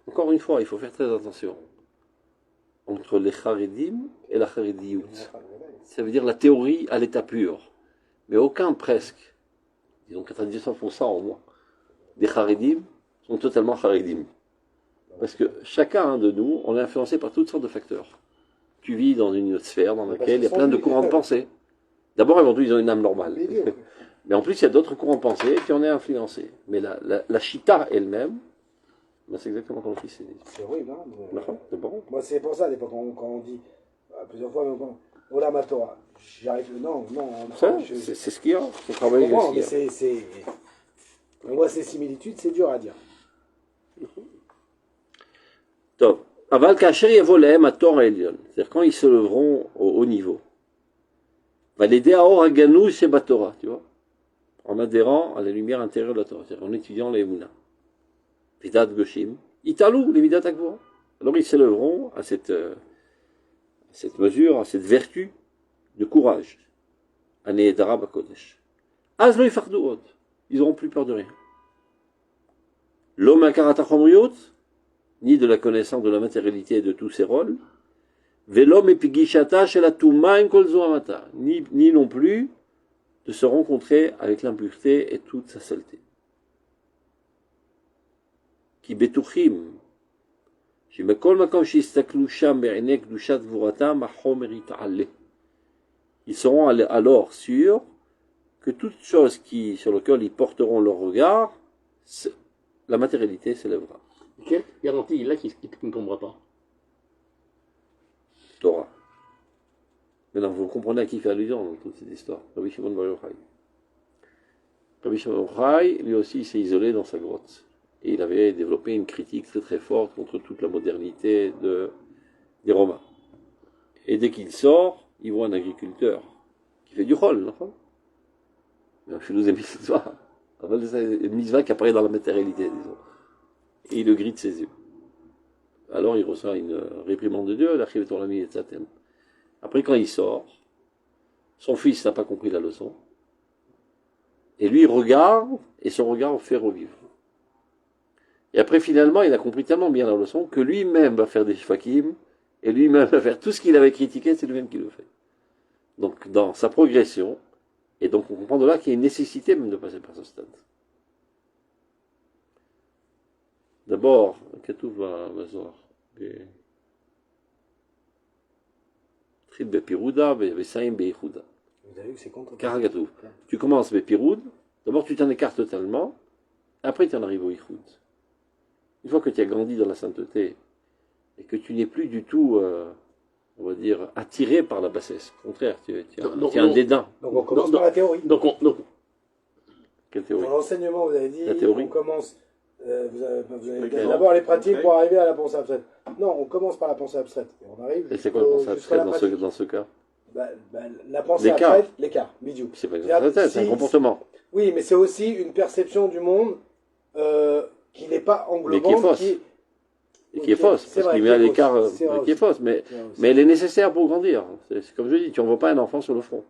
Encore une fois, il faut faire très attention entre les charidim et la charidiout. Ça veut dire la théorie à l'état pur. Mais aucun, presque, disons 99% au moins, des charidim sont totalement charidim. Parce que chacun de nous, on est influencé par toutes sortes de facteurs. Tu vis dans une sphère dans laquelle il y a plein de courants de pensée. D'abord, avant tout, ils ont une âme normale. Mais en plus, il y a d'autres courants de pensée et puis on est influencé. Mais la chita elle-même, ben c'est exactement comme le fils dit. C'est horrible, hein. C'est bon. Moi, c'est pour ça, à l'époque, quand on dit plusieurs fois, Ola ma Torah, j'y arrive. Non. C'est ce qu'il y a. C'est travailler mais c'est. On voit ces similitudes, c'est dur à dire. Top. Aval kasher yevolem à Torah Elion. C'est-à-dire quand ils se leveront au haut niveau. Va l'aider à or aganou chez Batora, tu vois. En adhérant à la lumière intérieure de la Torah. C'est-à-dire en étudiant les Emunah. Vidat Goshim, Italou, les Vidat Akvora. Alors ils s'élèveront à cette mesure, à cette vertu de courage. Ané Darab Kodesh. Az lo yifardou od. Ils n'auront plus peur de rien. L'homme akarata chomriot, ni de la connaissance de la matérialité et de tous ses rôles. Velom epigishata shel atuma en kol zoamata. Ni non plus de se rencontrer avec l'impureté et toute sa saleté. Qui betuchim, שמכל מקום שיסתכלו שם בעיני קדושת גבורתם, החומר יתעלה. Ils seront alors sûrs que toute chose sur laquelle ils porteront leur regard, la matérialité s'élèvera. Quelle garantie il a qu'il ne tombera pas? Torah. Maintenant, vous comprenez à qui fait allusion dans toute cette histoire. Rabbi Shimon Bar Yochai. Rabbi Shimon Bar Yochai, lui aussi, s'est isolé dans sa grotte. Et il avait développé une critique très très forte contre toute la modernité des Romains. Et dès qu'il sort, il voit un agriculteur qui fait du chol, non? Je nous ai mis ce soir. Une mitzvah qui apparaît dans la matérialité, disons. Et il le grille de ses yeux. Alors il reçoit une réprimande de Dieu, l'archive ton ami, etc. Après, quand il sort, son fils n'a pas compris la leçon. Et lui, il regarde, et son regard fait revivre. Et après, finalement, il a compris tellement bien la leçon que lui-même va faire des shvakim, et lui-même va faire tout ce qu'il avait critiqué, c'est lui-même qui le fait. Donc, dans sa progression, et donc on comprend de là qu'il y a une nécessité même de passer par ce stade. D'abord, כתוב בזוהר, התחיל בפירודה וסיים בייחודה. Vous avez vu que c'est contre. ככה כתוב. Tu commences בפירוד, d'abord tu t'en écartes totalement, après tu en arrives au ייחוד. Une fois que tu as grandi dans la sainteté, et que tu n'es plus du tout, on va dire, attiré par la bassesse. Au contraire, tu as un dédain. Donc on commence par la théorie. Quelle théorie? Dans l'enseignement, vous avez dit, la théorie. On commence, vous avez d'abord les pratiques pour arriver à la pensée abstraite. Non, on commence par la pensée abstraite. Et on arrive. Et c'est quoi la pensée abstraite dans ce cas? La pensée abstraite, l'écart, bidou. C'est pas une pensée, c'est un comportement. Oui, mais c'est aussi une perception du monde qui n'est pas englobante. Mais qui est fausse. Et qui est fausse, parce qu'il met à l'écart qui est fausse, mais elle est nécessaire pour grandir. C'est comme je dis, tu n'envoies pas un enfant sur le front.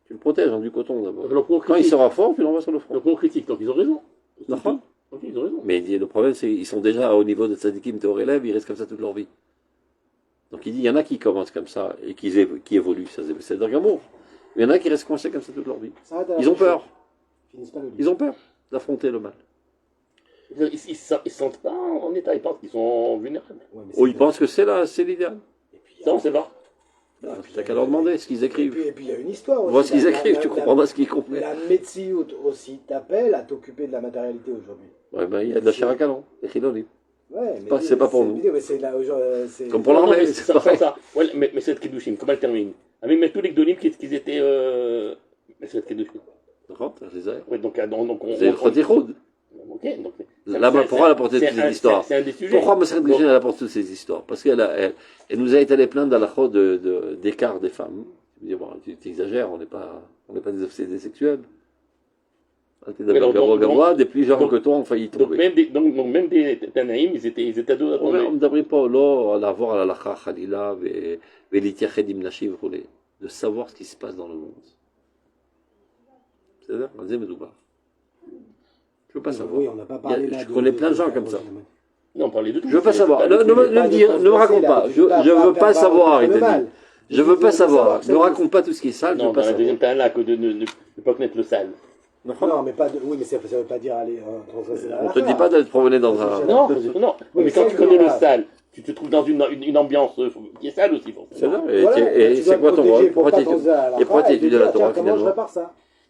Tu le protèges en du coton d'abord. Quand il sera fort, tu l'envoies sur le front. Donc on critique, donc ils ont raison. Ok, ils ont raison. Mais le problème, c'est qu'ils sont déjà au niveau de tzadikim théor élèves, ils restent comme ça toute leur vie. Donc il dit, il y en a qui commencent comme ça et qui évoluent, ça c'est d'amour. Mais il y en a qui restent coincés comme ça toute leur vie. Ils ont peur. Ils ont peur d'affronter le mal. Ils ne se sentent pas en état, ils pensent qu'ils sont vulnérables. Ils pensent que c'est l'idéal. Ça, on sait pas. T'as qu'à leur demander ce qu'ils écrivent. Et puis il y a une histoire aussi. Vois ce qu'ils écrivent, tu comprendras ce qu'ils comprennent. La Metsiout aussi t'appelle à t'occuper de la matérialité aujourd'hui. Ouais, il y a de la chair à canon, des chilonim. Ouais, c'est pas pour nous. Comme pour l'armée, c'est ça. Ouais, mais cette Kedushim, comment elle termine? Mais tous les Gdolim qu'ils étaient. Mais cette Kedushim. D'accord, les airs. Ouais, donc on. C'est le Khotichoud. Ok, donc. Là-bas, pourquoi elle apporte toutes ces histoires? Pourquoi Maseret Glishen apporte toutes ces histoires? Parce qu'elle nous a étalé plein d'alachot d'écart des femmes. Je veux dire, bon, tu exagères, on n'est pas des obsédés sexuels. Des plus gens que toi ont failli tomber. Donc même des Tanaïm, ils étaient dos à tomber. On ne devrait pas l'avoir à la lacha, Khalila, Velitiached Imnashim, de savoir ce qui se passe dans le monde. C'est-à-dire, on disait Medouba. Je ne veux pas savoir. Oui, on n'a pas parlé je connais plein de gens comme ça. Non, on parlait de tout. Je ne veux pas savoir. Ne me raconte pas. Je ne veux pas savoir, il t'a dit. Je ne veux pas savoir. Ne raconte pas tout ce qui est sale. Non, dans la deuxième là que de ne pas connaître le sale. Non, mais pas de. Oui, mais ça ne veut pas dire aller. On ne te dit pas d'être promené dans un. Non. Mais quand tu connais le sale, tu te trouves dans une ambiance qui est sale aussi. C'est ça. Et c'est quoi ton rôle? Pourquoi tu étudies la Torah finalement?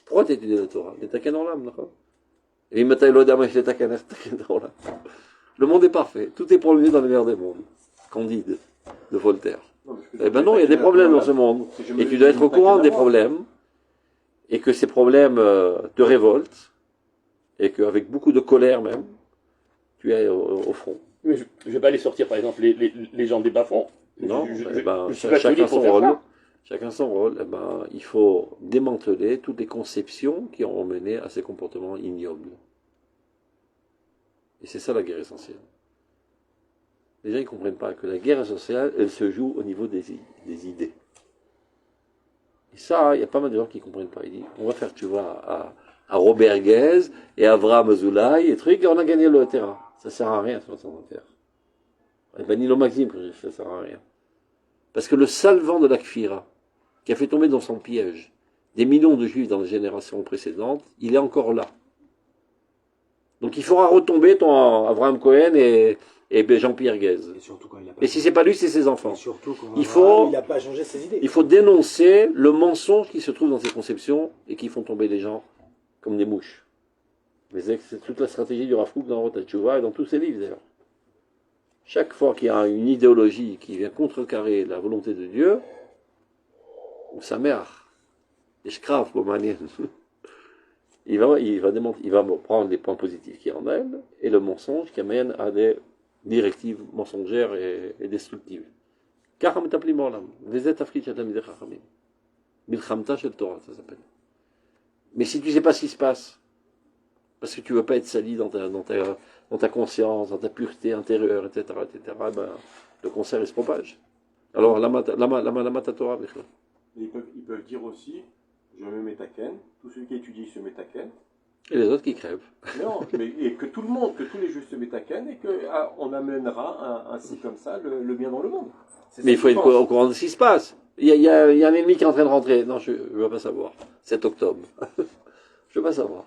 Pourquoi tu étudies la Torah? Tu n'es dans l'âme, d'accord? Et le monde est parfait. Tout est pour le mieux dans le meilleur des mondes. Candide, de Voltaire. Eh ben non, il y a des problèmes dans ce monde. Et tu dois être au courant des problèmes. Et que ces problèmes te révoltent. Et qu'avec beaucoup de colère même, tu es au front. Mais je ne vais pas aller sortir, par exemple, les gens des bas-fonds. Non, chacun son rôle. Chacun son rôle. Il faut démanteler toutes les conceptions qui ont mené à ces comportements ignobles. Et c'est ça la guerre essentielle. Les gens ne comprennent pas que la guerre essentielle, elle se joue au niveau des idées. Et ça, il y a pas mal de gens qui ne comprennent pas. Ils disent, on va faire, tu vois, à Robert Guez et à Avraham Azoulay et trucs, et on a gagné le terrain. Ça ne sert à rien, sur le terre. Et ben, ni le Maxime, ça ne sert à rien. Parce que le salvant de la Kfira, qui a fait tomber dans son piège des millions de juifs dans les générations précédentes, il est encore là. Donc il faudra retomber ton Abraham Cohen et Jean-Pierre Guez. Et si c'est pas lui, c'est ses enfants. Il n'a pas changé ses idées. Il faut dénoncer le mensonge qui se trouve dans ces conceptions et qui font tomber les gens comme des mouches. Mais c'est toute la stratégie du Rav Kook dans Rosh Hashanah et dans tous ses livres d'ailleurs. Chaque fois qu'il y a une idéologie qui vient contrecarrer la volonté de Dieu, ou sa mère, et je crave pour manier, il va prendre les points positifs qu'il y a en elle et le mensonge qui amène à des directives mensongères et destructives. Car Milchamta shel Torah, ça s'appelle. Mais si tu ne sais pas ce qui se passe, parce que tu ne veux pas être sali dans ta conscience, dans ta pureté intérieure, etc., ben, le concert il se propage. Alors, lama Torah, ils peuvent dire aussi, je me mets taken, tous ceux qui étudient se mettent taken. Et les autres qui crèvent. Non, et que tout le monde, que tous les juifs se mettent taken, et qu'on amènera ainsi comme ça le bien dans le monde. Mais il faut être au courant de ce qui se passe. Il y a un ennemi qui est en train de rentrer. Non, je ne veux pas savoir. 7 octobre. Je ne veux pas savoir.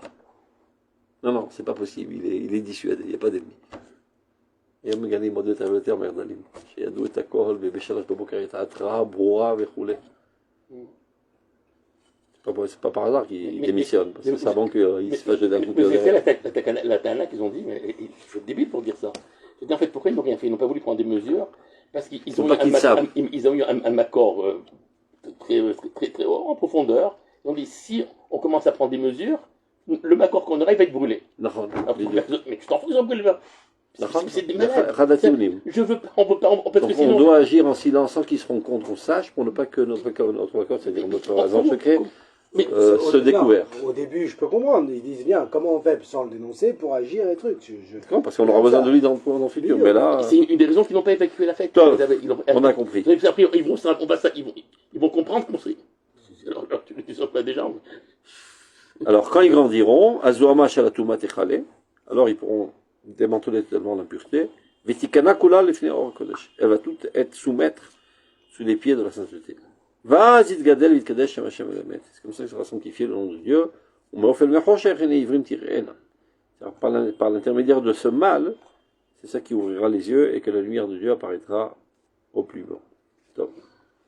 Non, c'est pas possible. Il est dissuadé. Il n'y a pas d'ennemi. היום מגנים עוד יותר מרדלים, שידעו את הכל ובשלוש בבוקר הייתה התראה ברורה וכולי. C'est pas par hasard qu'il démissionne, parce que c'est avant qu'il se fasse d'un coup de la Tana qu'ils ont dit, mais il faut être débile pour dire ça. C'est en fait pourquoi ils n'ont rien fait, ils n'ont pas voulu prendre des mesures, parce qu'ils ont eu un accord très haut, en profondeur. Ils ont dit si on commence à prendre des mesures, le accord qu'on aura il va être brûlé. Mais tu t'en fous, ils ont brûlé là. C'est des malades. On doit agir en silence sans qu'ils se rendent compte qu'on sache pour ne pas que notre accord, c'est-à-dire notre agent secret, se découvre. Au début, je peux comprendre. Ils disent bien comment on fait sans le dénoncer pour agir et trucs. Non, parce qu'on aura besoin de lui dans le futur. Mais là, c'est une des raisons qu'ils n'ont pas évacué la fête. On a compris. Après, ils vont comprendre qu'on sait. Alors, tu ne sens pas déjà. Alors, quand ils grandiront, Azuama Shalatuma Techale, alors ils pourront démanteler totalement l'impureté. Vitikana Kula Lefnei Or Kodesh. Elle va toute être soumettre sous les pieds de la sainteté. Va Zidgadel Vitkadesh Shem Hashem Elamet. C'est comme ça que ça va sanctifier le nom de Dieu. Par l'intermédiaire de ce mal, c'est ça qui ouvrira les yeux et que la lumière de Dieu apparaîtra au plus bas. Donc,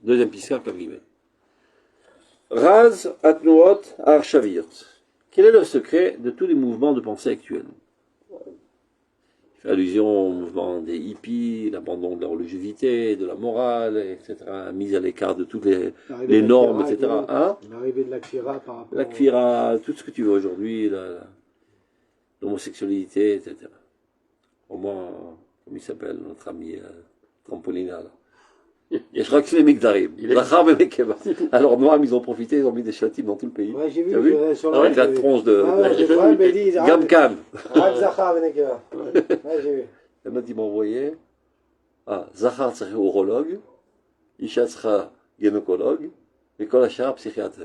deuxième pisca, Kavrimet. Raz Atnuot Arshaviyot. Quel est le secret de tous les mouvements de pensée actuels? Il fait allusion au mouvement des hippies, l'abandon de la religiosité, de la morale, etc., mise à l'écart de toutes les normes, etc. L'arrivée de la Kfira par rapport la Kfira, tout ce que tu veux aujourd'hui, l'homosexualité, etc. Au moins, comme il s'appelle, notre ami Trampolina, là. Je crois que c'est les Migdarim. Alors, Noam, ils ont profité, ils ont mis des châtiments dans tout le pays. Ouais, j'ai vu. Avec la tronche de Gamkan. Le mec, il m'a envoyé Zahar serait urologue, Isha sera gynécologue, et Kol Hachar psychiatre.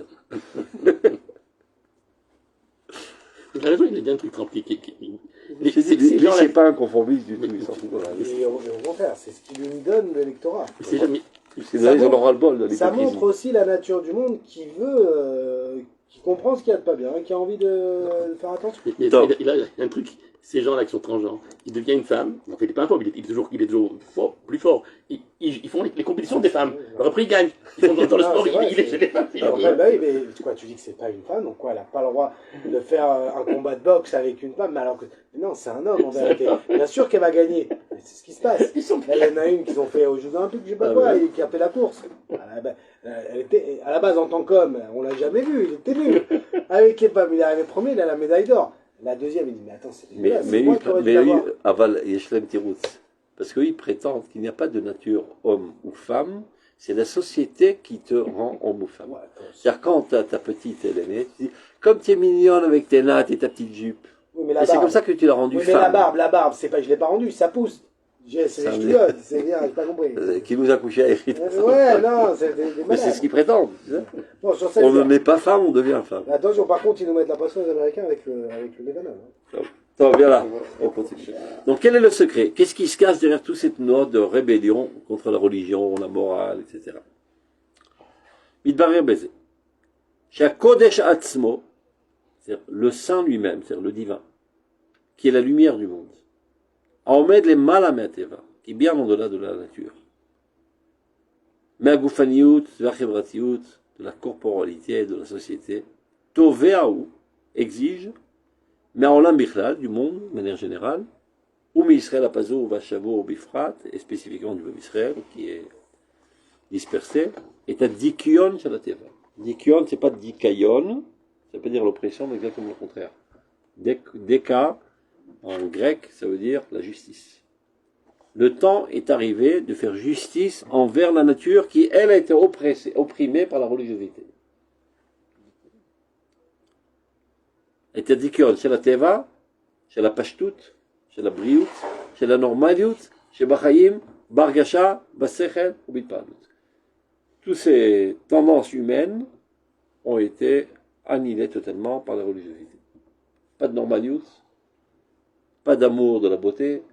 Il a raison, il a dit un truc compliqué. Lui, c'est pas un conformiste du tout, il s'en fout. Au contraire, c'est ce qui lui donne l'électorat. Ils en aura le bol de l'hypocrisie. Ça montre aussi la nature du monde qui veut, qui comprend ce qu'il y a de pas bien, qui a envie de faire attention. Il a un truc, ces gens-là qui sont transgenres, il devient une femme, en fait, il n'est pas un pauvre, il est toujours fort, plus fort. Ils font les compétitions des femmes. Alors après, ils gagnent. Ils sont dans le sport, il est chez les femmes. Après, bah oui, mais quoi, tu dis que c'est pas une femme, donc quoi, elle n'a pas le droit de faire un combat de boxe avec une femme, mais alors que. Non, c'est un homme en vérité. Bien sûr qu'elle va gagner. C'est ce qui se passe. Il y en a une qu'ils ont fait aux Jeux Olympiques, je sais pas quoi, et qui a fait la course. Elle était, à la base, en tant qu'homme, on l'a jamais vu, il était nul. Avec les femmes, il est arrivé premier, il a la médaille d'or. La deuxième, il dit, mais attends, c'est dégueulasse. Mais Aval Yeshlem Tiroutz. Parce qu'ils prétendent qu'il n'y a pas de nature homme ou femme, c'est la société qui te rend homme ou femme. C'est-à-dire, quand ta petite elle est née, tu dis, comme tu es mignonne avec tes nattes et ta petite jupe. Oui, et c'est comme ça que tu l'as rendue femme. Mais la barbe, c'est pas, je l'ai pas rendue, ça pousse. C'est les ch'touillottes, c'est bien, j'ai pas compris. Qui nous a couché à Eric. Ouais, non, c'est des malades. Mais c'est ce qu'ils prétendent. Bon, on ne naît pas femme, on devient femme. Attention, par contre, ils nous mettent la pression aux Américains avec le Lebanon. Attends, viens là, on continue. Donc, quel est le secret? Qu'est-ce qui se cache derrière toute cette note de rébellion contre la religion, la morale, etc. Midbarer baiser. Kodesh Atzmo, c'est-à-dire le saint lui-même, c'est-à-dire le divin, qui est la lumière du monde. Aomed les Malameteva, qui est bien au-delà de la nature. Me'agufaniut, v'achevratiout, de la corporalité, de la société. Toveaou, exige, Me'olam Bichlal, du monde, de manière générale, ou Israël Apazo, ou Vachavo, ou Bifrat, et spécifiquement du peuple Israël, qui est dispersé, est à Dikion Shalateva. Dikion, c'est pas Dikayon, ça peut dire l'oppression, mais exactement le contraire. Deka, en grec, ça veut dire la justice. Le temps est arrivé de faire justice envers la nature qui, elle, a été opprimée par la religiosité. Et Dikion, c'est la Teva, c'est la Pashtout, c'est la Briout, c'est la Normaliout, c'est Bachayim, Bargasha, Basechel, ou Bitpalut. Toutes ces tendances humaines ont été annihilées totalement par la religiosité. Pas de Normaliout, pas d'amour de la beauté,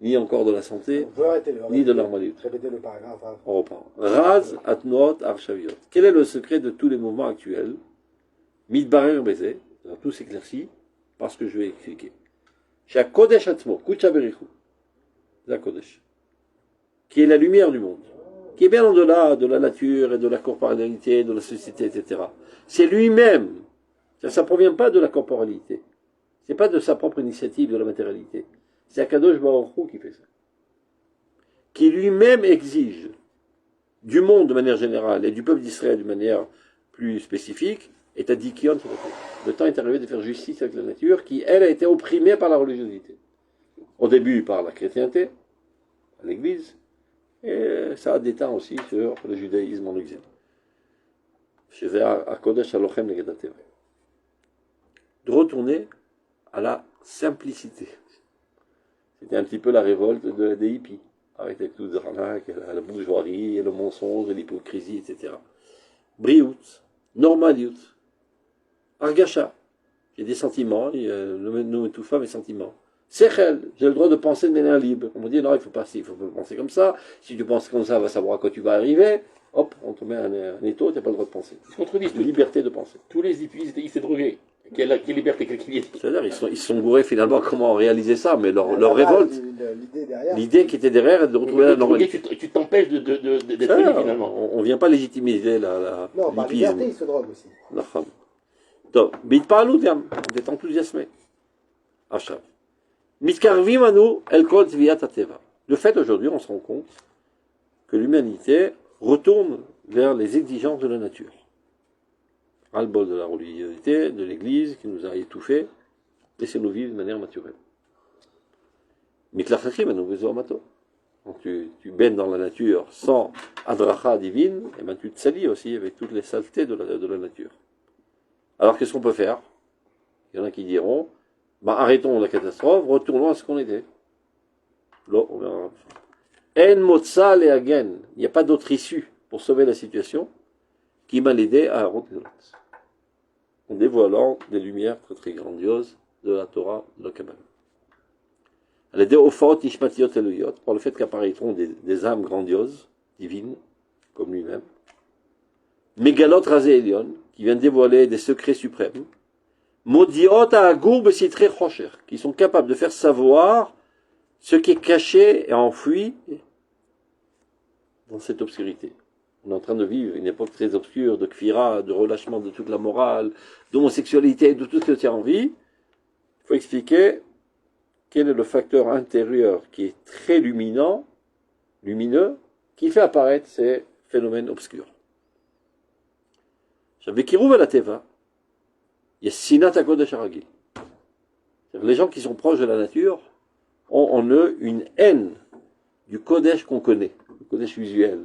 ni encore de la santé, ni de la normalité. Répétez le paragraphe. Hein. On reprend. Raz, Atnot, Arshaviot. Quel est le secret de tous les mouvements actuels? Midbarer Baiser, tout s'éclaircit par ce que je vais expliquer. Chez Kodesh Atzmo, Kucha Berichu, Kodesh, qui est la lumière du monde, qui est bien au-delà de la nature et de la corporalité, de la société, etc. C'est lui-même. Ça ne provient pas de la corporalité. Ce n'est pas de sa propre initiative, de la matérialité. C'est Akadosh Baruch Hu qui fait ça. Qui lui-même exige du monde de manière générale et du peuple d'Israël de manière plus spécifique, est à Dikion. Le temps est arrivé de faire justice avec la nature qui, elle, a été opprimée par la religiosité. Au début par la chrétienté, l'Église, et ça a des temps aussi sur le judaïsme en exil. Chez Akodesh Alochem Negedateva. De retourner à la simplicité. C'était un petit peu la révolte des hippies, avec tout la bourgeoisie, le mensonge, l'hypocrisie, etc. Briout, Normaliout, Argacha, j'ai des sentiments, nous tout femmes et sentiments. Sechel, j'ai le droit de penser de manière libre. On me dit non, il faut pas penser comme ça. Si tu penses comme ça, on va savoir à quoi tu vas arriver. Hop, on te met un étau, tu n'as pas le droit de penser. Ils se contredisent. Liberté de penser. Tous les hippies, ils s'étaient drogués. Quelle liberté, quelle criminalité. C'est-à-dire, ils sont bourrés finalement comment réaliser ça, mais leur révolte, l'idée qui était derrière est de retrouver la normalité. Tu t'empêches d'être libre finalement. On ne vient pas légitimiser la non, par liberté, ils se droguent aussi. La femme. Donc, bit pas à nous, d'être enthousiasmé. Achav. Mitkarvim à nous, el kol tviat ateva. De fait, aujourd'hui, on se rend compte que l'humanité retourne vers les exigences de la nature. Ras-le-bol de la religiosité, de l'Église, qui nous a étouffés, laissez-nous vivre de manière naturelle. Mitlachachim à nous besoamato. Quand tu baignes dans la nature sans adracha divine, et ben tu te salis aussi avec toutes les saletés de la nature. Alors qu'est-ce qu'on peut faire? Il y en a qui diront, arrêtons la catastrophe, retournons à ce qu'on était. Là, on verra. En motza le hagen, il n'y a pas d'autre issue pour sauver la situation qui m'a aidé à Aaron en dévoilant des lumières très très grandioses de la Torah, de la Kabbalah. Elle est déofot ishmatiot eluyot, par le fait qu'apparaîtront des âmes grandioses, divines, comme lui-même. Megalot razé elion, qui viennent dévoiler des secrets suprêmes. Modiot agour besitre chocher, qui sont capables de faire savoir ce qui est caché et enfoui dans cette obscurité. On est en train de vivre une époque très obscure de kfira, de relâchement de toute la morale, d'homosexualité, de tout ce qui tient en vie. Il faut expliquer quel est le facteur intérieur qui est très lumineux, qui fait apparaître ces phénomènes obscurs. J'avais Kirouv à la Teva, il y a Sinat HaKodesh HaRagil. Les gens qui sont proches de la nature ont en eux une haine du Kodesh qu'on connaît, le Kodesh visuel,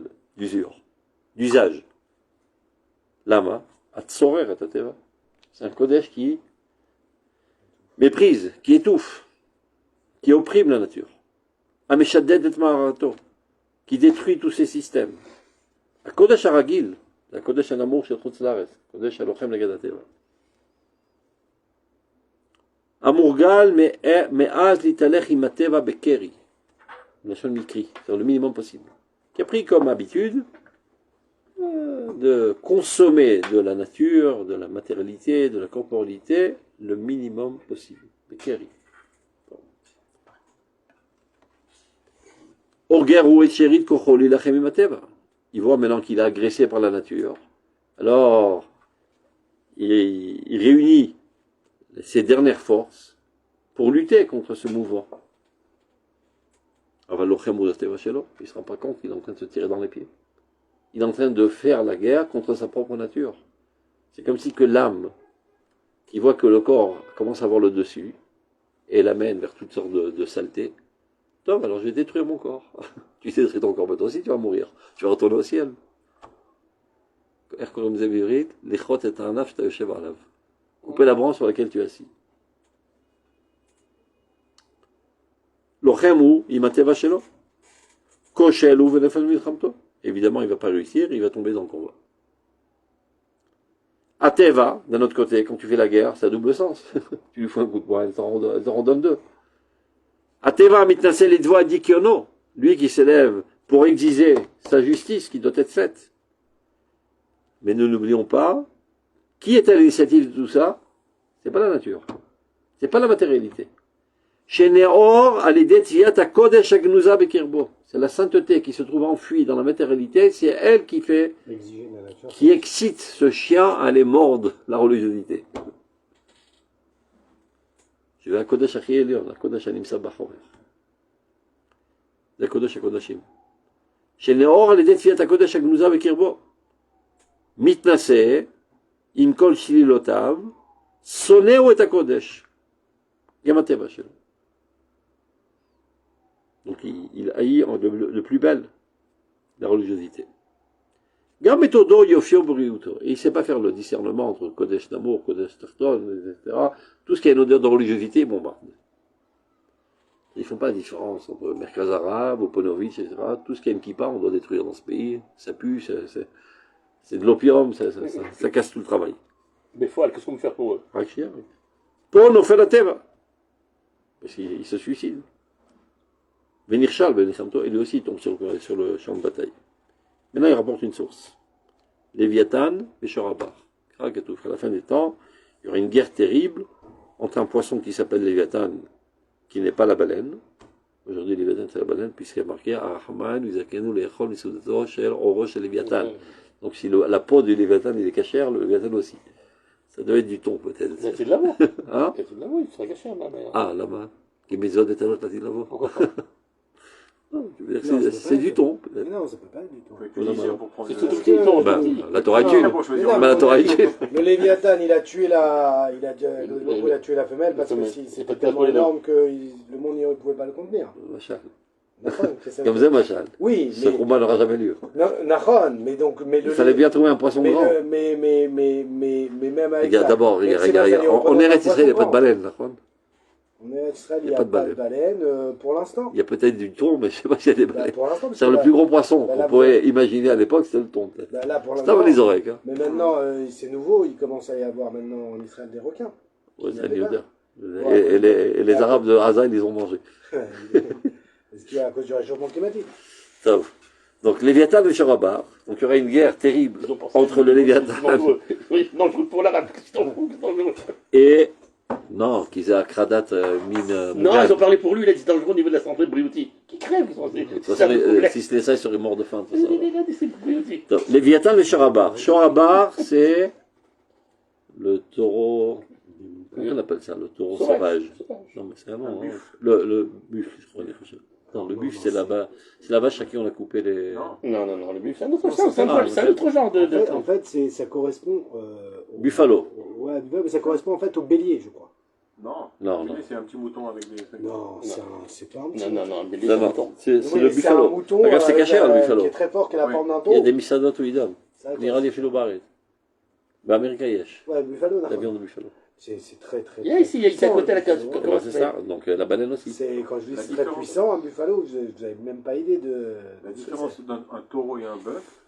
d'usage. Lama, Atzorer Atateva, c'est un Kodesh qui méprise, qui étouffe, qui opprime la nature. Ameshadded et Maharato, qui détruit tous ces systèmes. A Kodesh HaRagil, la Kodesh HaNamour chez Chutz Laaretz, Kodesh HaLochem Legadateva. Amurgal me'az litalech imateva bekeri. Nashon mikri, c'est le minimum possible. Qui a pris comme habitude de consommer de la nature, de la matérialité, de la corporalité, le minimum possible. Le kéri. Orgeru et Chérit Kocholi Lachemimateva. Il voit maintenant qu'il est agressé par la nature. Alors, il réunit ses dernières forces pour lutter contre ce mouvement. Il ne se rend pas compte qu'il est en train de se tirer dans les pieds. Il est en train de faire la guerre contre sa propre nature. C'est comme si que l'âme, qui voit que le corps commence à avoir le dessus, et l'amène vers toutes sortes de saletés, Tom, alors je vais détruire mon corps. Tu détruis ton corps, mais toi aussi tu vas mourir. Tu vas retourner au ciel. Couper la branche sur laquelle tu es assis. Évidemment, il ne va pas réussir, il va tomber dans le combat. Ateva, d'un autre côté, quand tu fais la guerre, ça a double sens. Tu lui fous un coup de poing, elle t'en redonne deux. Ateva mitnasel idvoa dikiono, lui qui s'élève pour exiger sa justice qui doit être faite. Mais ne n'oublions pas, qui est à l'initiative de tout ça? C'est pas la nature. C'est pas la matérialité. Chez Neor, c'est la sainteté qui se trouve enfuie dans la matérialité, c'est elle qui fait, qui excite ce chien à aller mordre la religiosité. Je vais à Kodesh Achi Elion, à Kodesh Animsa Bachorer. C'est Kodesh HaKodashim. Chez Neor, על ידי תפיית הקודש הגנוזה בקרבו. מתנשא, עם כל שלילותיו, שונאו את הקודש. גם הטבע שלו. Donc il haït le plus belle, la religiosité. Gam metodo yofio briuto. Et il ne sait pas faire le discernement entre Kodesh d'amour, Kodesh Tarton, etc. Tout ce qui a une odeur de religiosité, bon bah. Ils ne font pas la différence entre Merkaz Arabe, Oponovitch, etc. Tout ce qui a une kippa, on doit détruire dans ce pays. Ça pue, c'est de l'opium, ça casse tout le travail. Mais Foual, qu'est-ce qu'on peut faire pour eux? Pour nous faire la teva. Parce qu'ils se suicident. Venirchal, Ben Samto, et lui aussi tombe sur le champ de bataille. Maintenant, il rapporte une source. Léviathan et Shorabar. À la fin des temps, il y aura une guerre terrible entre un poisson qui s'appelle Léviathan, qui n'est pas la baleine. Aujourd'hui, Léviathan, c'est la baleine, puisqu'il y a marqué Arachman, Uzakenu, Lechol, Misudato, Shel, Orosh et Léviathan. Donc, si la peau du Léviathan il est cachère, le Léviathan aussi. Ça doit être du thon, peut-être. C'est de l'amour. Hein? C'est de l'amour, il serait cachère, là. Ah, là-bas. Qui méthode est à l'autre, la là-bas. Pourquoi pas? Non, c'est du thon, peut-être. Non, ça peut pas être du thon. C'est tout ce qui est thon. La Torah est une. La Torah est une. Le Léviathan, il a tué la femelle parce que c'était tellement énorme que le monde ne pouvait pas le contenir. Machal. Comme ça, Machal. Oui, ce combat n'aura jamais lieu. Nachon, mais donc, il fallait bien trouver un poisson grand. Mais même avec ça. D'abord, regarde, on est resté, il n'y a pas de baleine, Nachon. On est à Israël, il n'y a pas de baleine pour l'instant. Il y a peut-être du thon, mais je ne sais pas s'il y a des baleines. C'est le plus gros poisson qu'on pourrait imaginer à l'époque, c'était le thon. C'est avant les oreilles. Hein. Mais maintenant, c'est nouveau, il commence à y avoir maintenant en Israël des requins. Oui, c'est et les Arabes de Gaza, ils les ont mangés. Est-ce qu'il y a à cause du réchauffement climatique? Donc, Léviathan et Shorabar. Donc, il y aura une guerre terrible entre le Léviathan. Oui, non, je roule pour l'arabe. Et. Non, Kizar Kradat mine. Non, ils ont parlé pour lui, il a dit dangereux au niveau de la santé de Briouti. Qui crève, si c'était ça, il serait mort de faim. Léviathan et Shorabar. Shorabar, c'est le taureau. Comment on appelle ça? Le taureau sauvage. Non, mais c'est un nom. Le buffle, je crois. Non, le buffle, c'est là-bas. C'est la vache à qui on a coupé les. Non, le buffle, c'est un autre genre de. En fait, ça correspond. Buffalo. Ouais, mais ça correspond en fait au bélier, je crois. Non. C'est un petit mouton avec des. Non, c'est pas un petit mouton. Non, un bélier, c'est un mouton. C'est le buffalo. C'est un mouton. Regarde, c'est caché, le buffalo. Qui est très fort, qui a la forme d'un taureau. Il y a des misadot où il donne. Il y a des filobaret. Bah, Américain Yesh. Ouais, buffalo, la viande de buffalo. C'est très très. Il y a ici, il y a à côté la case. C'est ça, donc la baleine aussi. Quand je dis c'est très puissant, un buffalo, vous n'avez même pas idée de. La différence d'un taureau et un bœuf,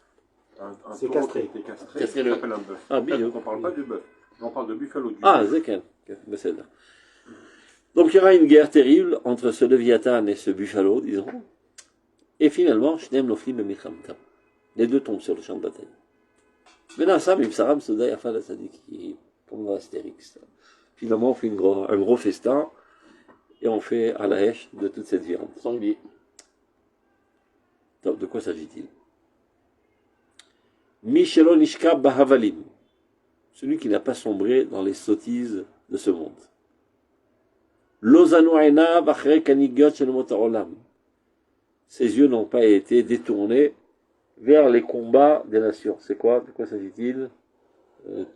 c'est castré. Ça s'appelle un bœuf. Ah, bien. On ne parle pas du bœuf, on parle de buffalo. Ah, Zeken. Donc il y aura une guerre terrible entre ce Léviathan et ce buffalo, disons. Et finalement, Shneem Noflim et Milchamtam. Les deux tombent sur le champ de bataille. Maintenant, ça, même Saram, Souda, Yafa, la Sadik, comme dans Astérix. Finalement, on fait un gros festin et on fait à la hache de toute cette viande. Sanglier. Donc, de quoi s'agit-il? Michelon Ishka Bahavalim. Celui qui n'a pas sombré dans les sottises de ce monde. Lozanoaina Bachre Kanigot Shelmotarolam. Ses yeux n'ont pas été détournés vers les combats des nations. C'est quoi? De quoi s'agit-il?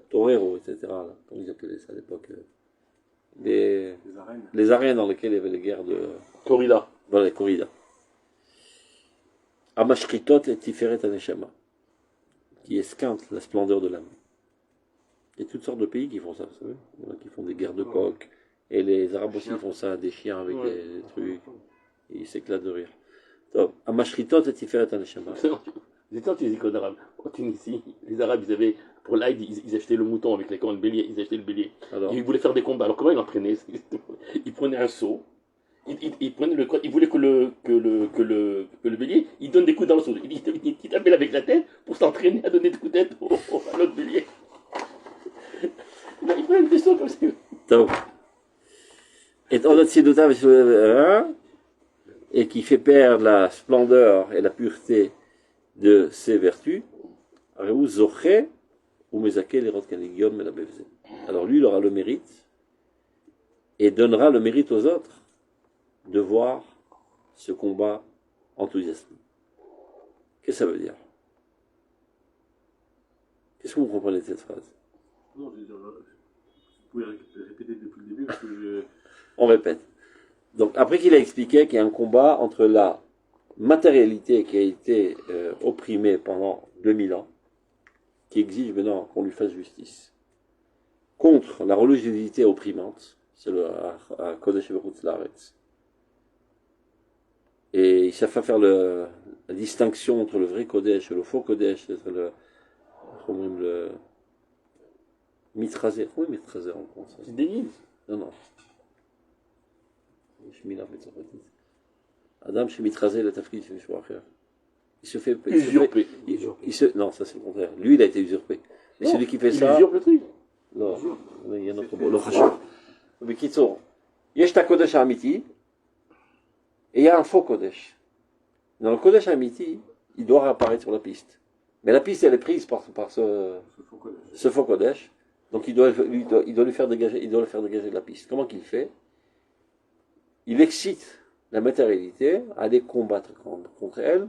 Torero, etc. Là. Comment ils appelaient ça à l'époque? Les arènes dans lesquelles il y avait les guerres de... Corrida. Voilà, les corridas. Amashritot et Tiferet Aneshama. Qui esquintent la splendeur de l'âme. Il y a toutes sortes de pays qui font ça, vous savez. Il y en a qui font des guerres de coqs. Et les Arabes aussi font ça, des chiens avec des trucs. Et ils s'éclatent de rire. Amashritot et Tiferet Aneshama. Vous êtes entendu en arabe. En Tunisie, les Arabes, ils avaient, pour l'Aïd, ils achetaient le mouton avec les cornes de bélier, ils achetaient le bélier. Alors, et ils voulaient faire des combats. Alors comment ils l'entraînaient? Ils prenaient un seau, ils prenaient le, ils voulaient que le bélier, il donne des coups dans le seau. Il tapait avec la tête pour s'entraîner à donner des coups de tête à l'autre bélier. Ils prenaient des sauts comme ça. Et qui fait perdre la splendeur et la pureté de ses vertus. Alors lui, il aura le mérite et donnera le mérite aux autres de voir ce combat enthousiasmant. Qu'est-ce que ça veut dire? Qu'est-ce que vous comprenez de cette phrase? Non, vous pouvez répéter depuis le début parce que On répète. Donc, après qu'il a expliqué qu'il y a un combat entre la matérialité qui a été opprimée pendant 2000 ans, qui exige maintenant qu'on lui fasse justice, contre la religiosité opprimante, c'est le Kodesh Verutz Laaretz. Et il sait faire la distinction entre le vrai Kodesh et le faux Kodesh, le mitrazer. Oui, mitrazer en français. Tu déguises? Non. Adam chez Mitrazel, le tafkid, il se fait usurper. Non, ça c'est le contraire. Lui, il a été usurpé. Mais celui qui fait ça. Il usurpe le truc. Non, il y a un autre mot. Le Khashab. Mais qui sont? Il y a un Kodesh Amiti et il y a un faux Kodesh. Dans le Kodesh Amiti, il doit réapparaître sur la piste. Mais la piste, elle est prise par ce faux Kodesh. Donc il doit lui faire dégager de la piste. Comment qu'il fait? Il excite la matérialité à aller combattre contre elle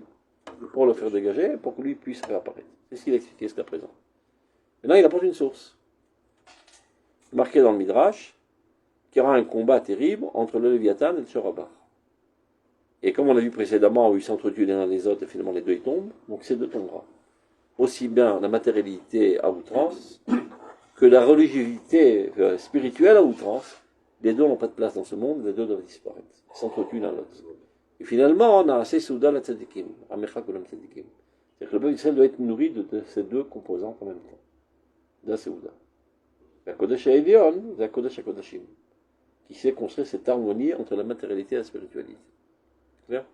pour le faire dégager, pour que lui puisse réapparaître. C'est ce qu'il a expliqué jusqu'à présent. Maintenant, il apporte une source. Marqué dans le Midrash, qu'il y aura un combat terrible entre le Léviathan et le Shorabach. Et comme on a vu précédemment, où ils s'entretuent les uns les autres, et finalement les deux ils tombent, donc ces deux tombera. Aussi bien la matérialité à outrance, que la religiosité spirituelle à outrance. Les deux n'ont pas de place dans ce monde, les deux doivent disparaître. Ils s'entretuent l'un l'autre. Et finalement, on a assez Souda la Tzadikim, Amecha Kulam Tzadikim. C'est-à-dire que le peuple d'Israël doit être nourri de ces deux composantes en même temps. La Souda. La Kodesh Elion, la Kodesh HaKodashim, qui sait construire cette harmonie entre la matérialité et la spiritualité. C'est clair?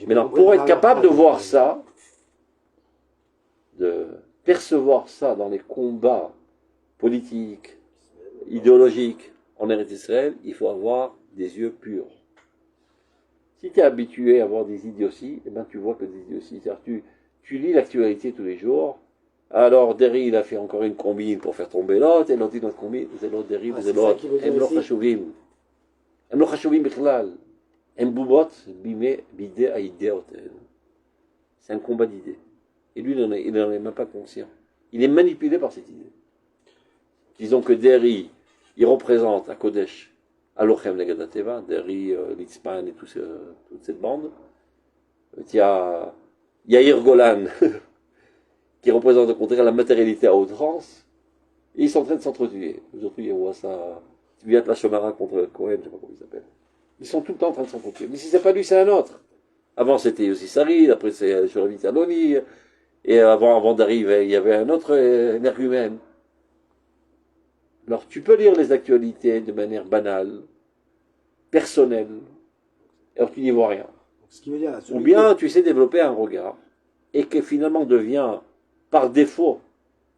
Maintenant, pour être capable de voir ça, de percevoir ça dans les combats politiques, idéologiques, en Eretz Israël, il faut avoir des yeux purs. Si tu es habitué à avoir des idioties, eh ben tu vois que des idioties. C'est-à-dire, tu lis l'actualité tous les jours. Alors, Derry, il a fait encore une combine pour faire tomber l'autre, et l'autre dit notre combine, c'est l'autre Derry, c'est l'autre. Em lo chashuvim. Em lo chashuvim bichlal. Em bubot bime bide aideot. C'est un combat d'idées. Et lui, il n'en est même pas conscient. Il est manipulé par cette idée. Disons que Derry, il représente à Kodesh, à Lochem Negadateva, Derry, Litzpan et toute cette bande. Il y a Yair Golan, qui représente au contraire la matérialité à outrance, et ils sont en train de s'entretuer. Aujourd'hui, on voit ça, tu viens de la Shomara contre Cohen, je ne sais pas comment il s'appelle. Ils sont tout le temps en train de s'entretuer. Mais si c'est pas lui, c'est un autre. Avant, c'était Yossi Sarid, après c'est Shoravit Aloni, et avant d'arriver, il y avait un autre énergumène. Alors, tu peux lire les actualités de manière banale, personnelle, alors tu n'y vois rien. Ce qui veut dire, ou bien tu sais développer un regard et que finalement devient, par défaut,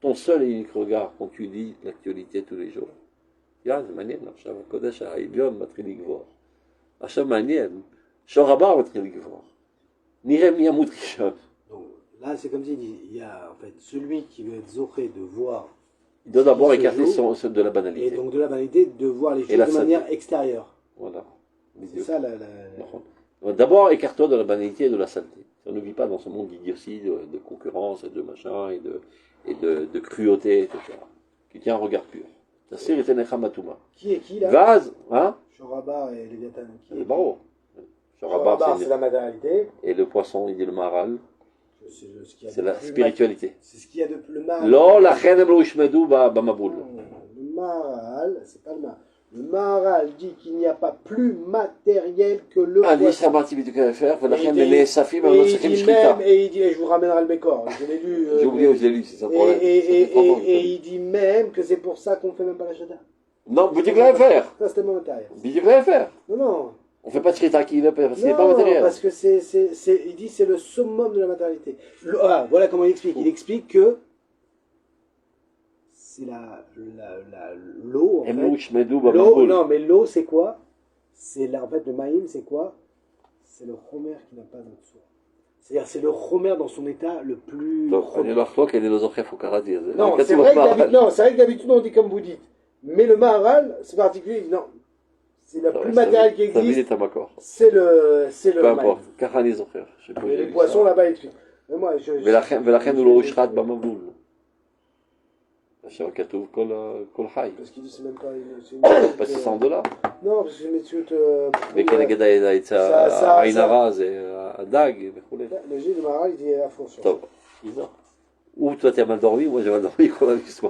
ton seul et unique regard quand tu lis l'actualité tous les jours. זה מעניין, עכשיו הקודש העליון מתחיל לגבור. עכשיו מעניין, שור הבא מתחיל לגבור. נראה מי ימות ראשון. Donc là, c'est comme s'il dit, il y a en fait celui qui veut être zoché de voir. Il doit d'abord écarter de la banalité. Et donc de la banalité, de voir les choses de manière extérieure. Voilà. C'est ça D'abord, écarte-toi de la banalité et de la saleté. On ne vit pas dans ce monde d'idiotie, de concurrence, de machin, et de cruauté, etc. Qui tient un regard pur. Qui est qui là? Vaz, hein? Shoraba et Léviathan. Le barreau. Shoraba, c'est la matérialité. Et le poisson, il dit le maral. C'est la spiritualité. C'est ce qu'il y a de plus. Le maral. Non, la reine le ushmedou ba maboul. Le maral, c'est pas le maral. Le maral dit qu'il n'y a pas plus matériel que le poisson. Et il dit, et je vous ramènerai le Bécor. Je l'ai lu. J'ai oublié où je l'ai lu, c'est ça le problème. Et il dit même que c'est pour ça qu'on ne fait même pas la shada. Non, vous dites que l'avez faire. Ça, c'était mon matériel. Vous dites que l'avez faire. Non. On ne fait pas de shrita qui n'est pas matériel. Parce que il dit c'est le summum de la matérialité. Voilà comment il explique. Il explique que c'est l'eau. Non, mais l'eau, c'est quoi? C'est en fait le maïm, c'est quoi? C'est le chomer qui n'a pas de source. C'est-à-dire, c'est le chomer dans son état le plus. Non, c'est vrai que d'habitude on dit comme vous dites. Mais le maharal, c'est particulier. Non, c'est la plus matérielle qui existe. C'est le Peu importe. Et les poissons là-bas, ils expliquent. Mais moi, ולכן הוא לא הושחת במבול. אשר כתוב כל חי. Parce qu'il dit c'est même pas parce que $100. Non, parce que c'est métiute. וכנגד העין הרע זה הדג וכו'. Le Gilles de Maharal, il dit à fond sur. טוב. Ou toi tu as mal dormi, moi j'ai mal dormi כל המשמר.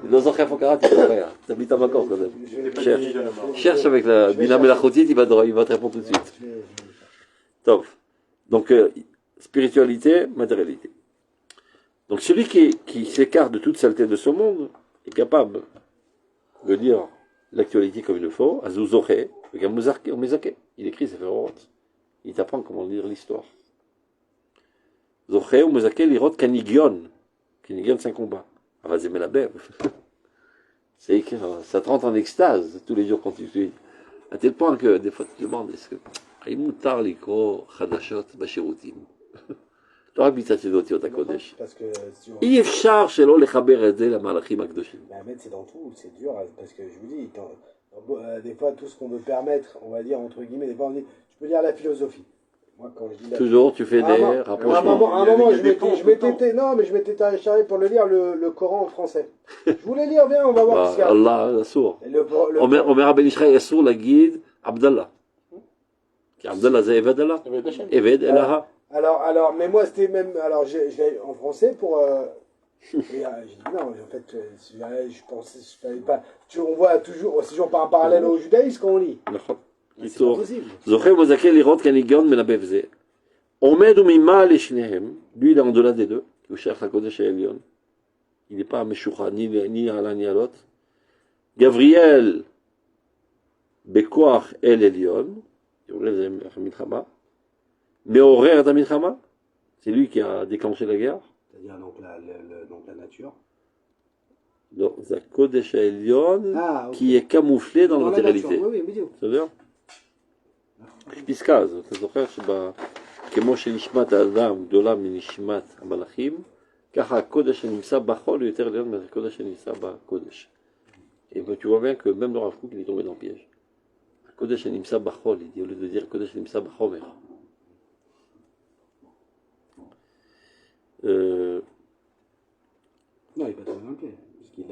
לא זוכר איפה קראתי, תביא את המקור קודם. cherche avec la בינה מלאכותית, il va te répondre tout de suite. טוב. Donc, spiritualité, matérialité. Donc celui qui s'écarte de toute saleté de ce monde est capable de lire l'actualité comme il le faut, Azuzoché, il écrit ses férotes, il t'apprend comment lire l'histoire. Zoché ou Muzake lirot Kanigion, Kanigion c'est un combat. Avazemé la bête. C'est écrit, ça te rentre en extase tous les jours quand tu suis. À tel point que des fois tu te demandes, est-ce que il moutar likro chadashot bashirutim. לא רק מצד של אותיות הקודש. אי אפשר שלא לחבר את זה למהלכים הקדושים. באמת c'est dans tout, c'est dur, parce que je vous dis, des fois tout ce qu'on veut permettre, on va dire entre guillemets, des fois on dit, je peux lire la philosophie. Moi quand je dis la toujours tu fais des rapprochements. À un moment je m'étais téléchargé pour le lire le Coran en français. Je voulais lire, viens, on va voir ce qu'il y a. Allah, אסור. אומר רבי ישחי, אסור להגיד עבדאללה. כי עבדאללה זה עבד אללה. עבד אללה. Alors, mais moi c'était même, alors j'ai en français pour, j'ai dit non, en fait, je pensais, je savais pas, on voit toujours, c'est toujours par un parallèle au judaïsme qu'on lit. C'est pas possible. זוכר מזכה לראות כניגיון מנבא בזה. עומד וממעל לשניהם, lui il est en delà des deux, הוא שייך לקודש העליון. Il n'est pas משוחד, ni עלה ni עלות. גבריאל בכוח אל עליון, גבריאל זה מלחמה. Mais horaire d'Amilchama, c'est lui qui a déclenché la guerre. C'est-à-dire donc la nature. Donc, c'est Kodesh Elion qui est camouflé dans la matérialité. Oui, בדיוק. בסדר? פסקה הזאת, אתה זוכר כמו שנשמת האדם גדולה מנשמת המלאכים, ככה הקודש שנמצא בחול הוא יותר עליון מהקודש שנמצא בקודש. Et tu vois bien que même le Rav Kook, il est tombé dans le piège. הקודש שנמצא בחול, il dit au lieu de dire קודש שנמצא בחומר. Non, il va tomber dans le pied, puisqu'il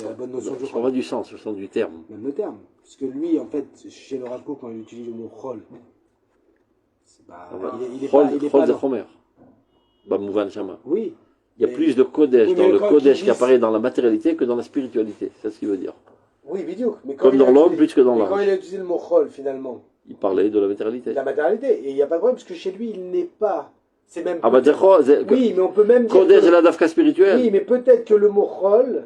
a la bonne notion du chol. On va du sens, le sens du terme. Même le terme. Parce que lui, en fait, chez le Rav Kook, quand il utilise le mot chol, c'est pas. Il est pas de chomer. Bamouvan Shama. Oui. Il y a plus de Kodesh dans le Kodesh qui apparaît dans la matérialité que dans la spiritualité. C'est ce qu'il veut dire. Oui, vidéo. Comme dans l'homme, plus que dans l'âme. Quand il a utilisé le mot chol, finalement. Il parlait de la matérialité. De la matérialité. Et il n'y a pas de problème, parce que chez lui, il n'est pas. C'est même. Oui, mais on peut même dire. Kodesh est la dafka spirituelle. Oui, mais peut-être que le mot chol,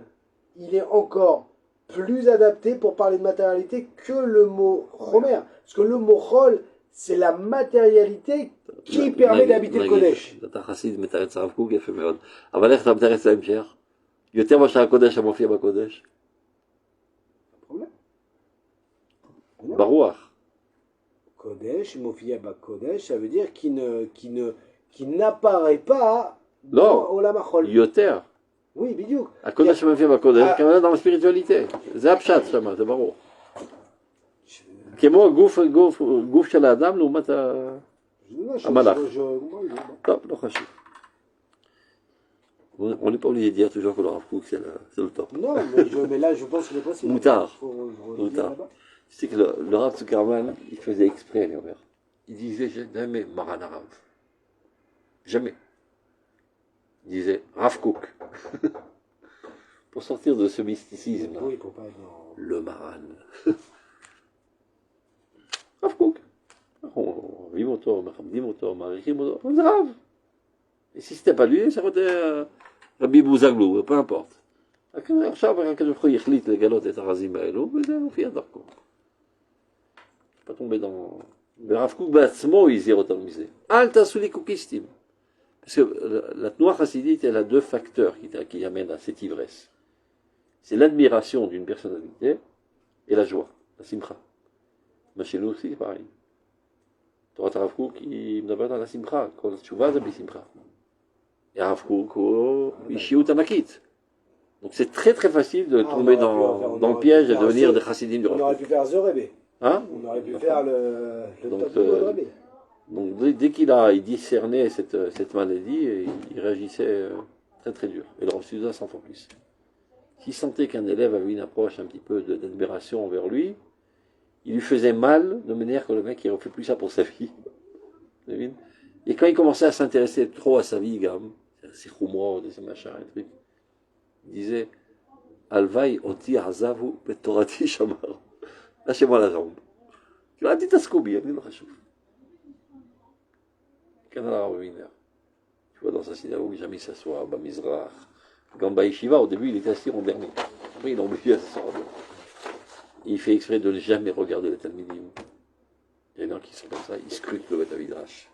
il est encore plus adapté pour parler de matérialité que le mot chomer. Parce que le mot chol, c'est la matérialité qui permet d'habiter le Kodesh. אתה חסיד מתרץ הרב קוק, יפה מאוד. אבל איך אתה מתרץ להמשך? יותר מה שהקודש המופיע בקודש? ברוח. Kodesh, Mofia Kodesh, ça veut dire qui n'apparaît pas dans Olam HaChol. יותר. Oui, בדיוק. הקודש שמופיע בקודש, כמובן dans הספיריטואליטה. זה הפשט שם, זה ברור. כמו גוף של האדם לעומת המלאך. טוב, לא חשוב. On n'est pas obligé de dire toujours que le Rav Kook c'est le top. Non, mais là je pense que c'est possible. Moutard. Tu sais que le Rav Zuckerman, il faisait exprès, il disait jamais Maran Rav. Jamais. Il disait Rav Kook. Pour sortir de ce mysticisme. Oui, pour pas être dans... Le Maran. Rav Kook. On vit אותו, מכבדים אותו, מעריכים אותו, זה רב. Et si c'était pas lui, ça aurait été רבי בוזגלו, peu importe. עכשיו הקדוש ברוך הוא יחליט לגלות את הרזים האלו, וזה מופיע דרכו. pas tomber dans... ורב קוק בעצמו הזהיר אותנו מזה. אל תעשו לי קוקיסטים. Parce que la Tnoua chassidite, elle a deux facteurs qui amènent à cette ivresse. C'est l'admiration d'une personnalité et la joie, la simcha. Mais chez nous aussi, c'est pareil. Torah Rav Kook, il me donne la simcha. Quand la tchouva, c'est simcha. Et Rav Kook, il chiout amakit. Donc c'est très très facile de tomber dans le piège et de devenir des chassidim du Rav Kook. On aurait pu faire Zorébé. Hein? On aurait pu faire le top de Zorébé. Donc dès qu'il discerné cette maladie, il réagissait très très dur. Et le Rav Suda s'en fait plus. S'il sentait qu'un élève avait une approche un petit peu d'admiration envers lui, il lui faisait mal de manière que le mec il ne refait plus ça pour sa vie. Et quand il commençait à s'intéresser trop à sa vie, ses chumrot, ses machins, il disait Alvaï oti azavu betorati shamar. Lâchez-moi la jambe. Tu vas dire Tascoubi, tu vois, dans sa synagogue, jamais il s'assoit, Bamizrach, Gamba Yeshiva, au début il était assis en dernier. Après il a obligé à s'asseoir. Il fait exprès de ne jamais regarder les Talmidim. Il y en a qui sont comme ça, ils scrutent le Beth Midrash.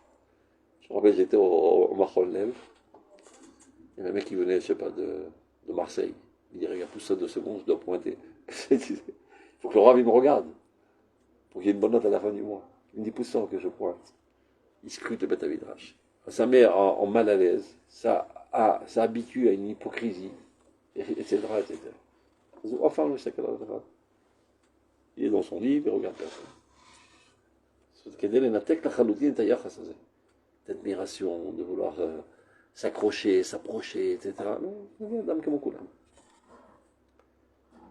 Je me rappelle, j'étais au Machol Nev, il y avait un mec qui venait, je sais pas, de Marseille. Il dit, regarde, tout ça 2 secondes, je dois pointer. Il faut que le Rav il me regarde, pour qu'il y ait une bonne note à la fin du mois. Il me dit, pousse ça que je pointe. Il scrute le Beth Midrash. Ça met en mal à l'aise, ça habitue à une hypocrisie, etc. etc. Enfin, le chacun il est dans son livre, il regarde personne. D'admiration, de vouloir s'accrocher, s'approcher, etc. Non, dame comme un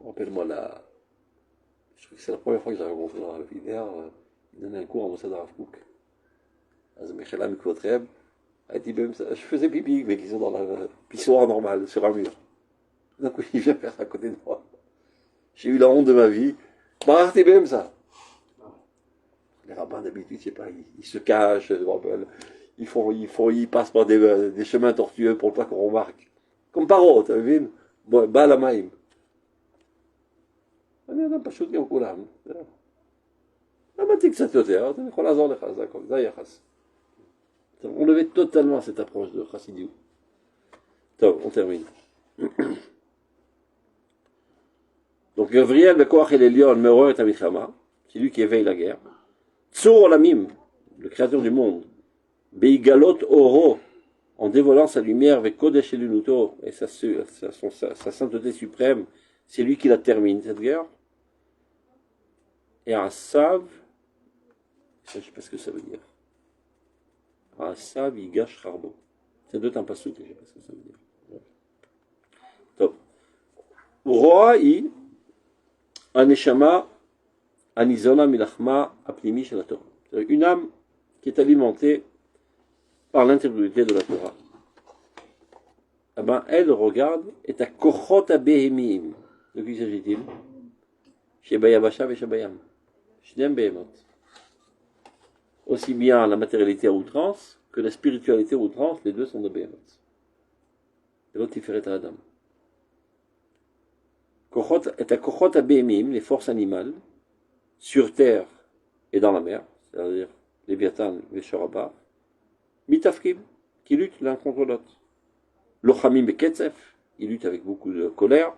rappelle-moi je crois que c'est la première fois que j'ai rencontré dans la Vidère, il donnait un cours à Moussad Rav Kook. Je faisais pipi, mais qu'ils sont dans la pissoire normale, sur un mur. D'un coup, il vient faire ça à côté de moi. J'ai eu la honte de ma vie. Mararti même ça. Les rabbins d'habitude, je sais pas, ils se cachent, ils passent par des chemins tortueux pour pas qu'on remarque. Comme Paro, tu vu? Baal Hamaim. אני אדם פשוט כמו כולם. למדתי קצת יותר, אני יכול לעזור לך, זה הכל, זה היחס. On levait totalement cette approche de Chassidiou. On termine. Donc Gabriel, le Koach et les lions, Meroet Amichama, c'est lui qui éveille la guerre. Tsur Olamim, le créateur du monde. Beigalot Oro, en dévoilant sa lumière avec Kodesh Elunuto et sa sainteté suprême, c'est lui qui la termine, cette guerre. Et Asav, je ne sais pas ce que ça veut dire. Asav Yigash Harbo. C'est deux temps pas je ne sais pas ce que ça veut dire. Top. Roa'i Aneshama Anizona Milachma Apnimi Shel Torah. C'est une âme qui est alimentée par l'intégrité de la Torah. Eh ben, elle regarde et ta kochot abehemim. De qui s'agit-il? Shebayabasha et Shebayam. Shnem behemot. Aussi bien la matérialité à outrance que la spiritualité à outrance, les deux sont de behemot. Et l'autre tiferet à Adam. Et ta kochot abehemim, les forces animales, sur terre et dans la mer, c'est-à-dire Léviathan, Veshoraba, Mitafkim, qui luttent l'un contre l'autre. Lochamim et Ketzef, ils luttent avec beaucoup de colère.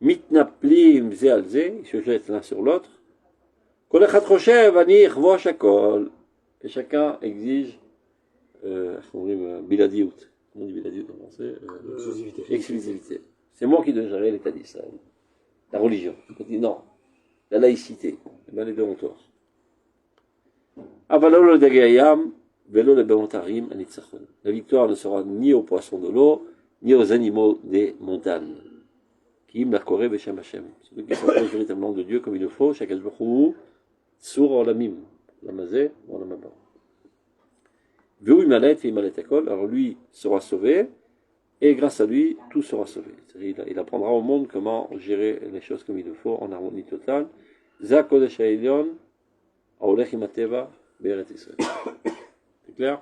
Mitnaplim Zealze, ils se jettent l'un sur l'autre. Kolechat Roshev, Anir, Voshakol. Et chacun exige, Biladiout. Comment on dit Biladiout en français? Exclusivité. C'est moi qui dois gérer l'État d'Israël. La religion. On dit non. La laïcité. Et bien les deux ont tort. Avalolo de Gayam, Velo le Bemontarim, Anitzachon. La victoire ne sera ni aux poissons de l'eau, ni aux animaux des montagnes. Kim la Koré Beshem Hashem. Ceux qui sont véritablement de Dieu comme il le faut, Shakash Baruch Sour Olamim, Lamazé, Olamaba. Veu Imalet, Imalet Akol, alors lui sera sauvé, et grâce à lui, tout sera sauvé. Il apprendra au monde comment gérer les choses comme il le faut, en harmonie totale. Za Kodesh Ha'elyon, Aolech Imateva, Be'eret Israël. C'est clair?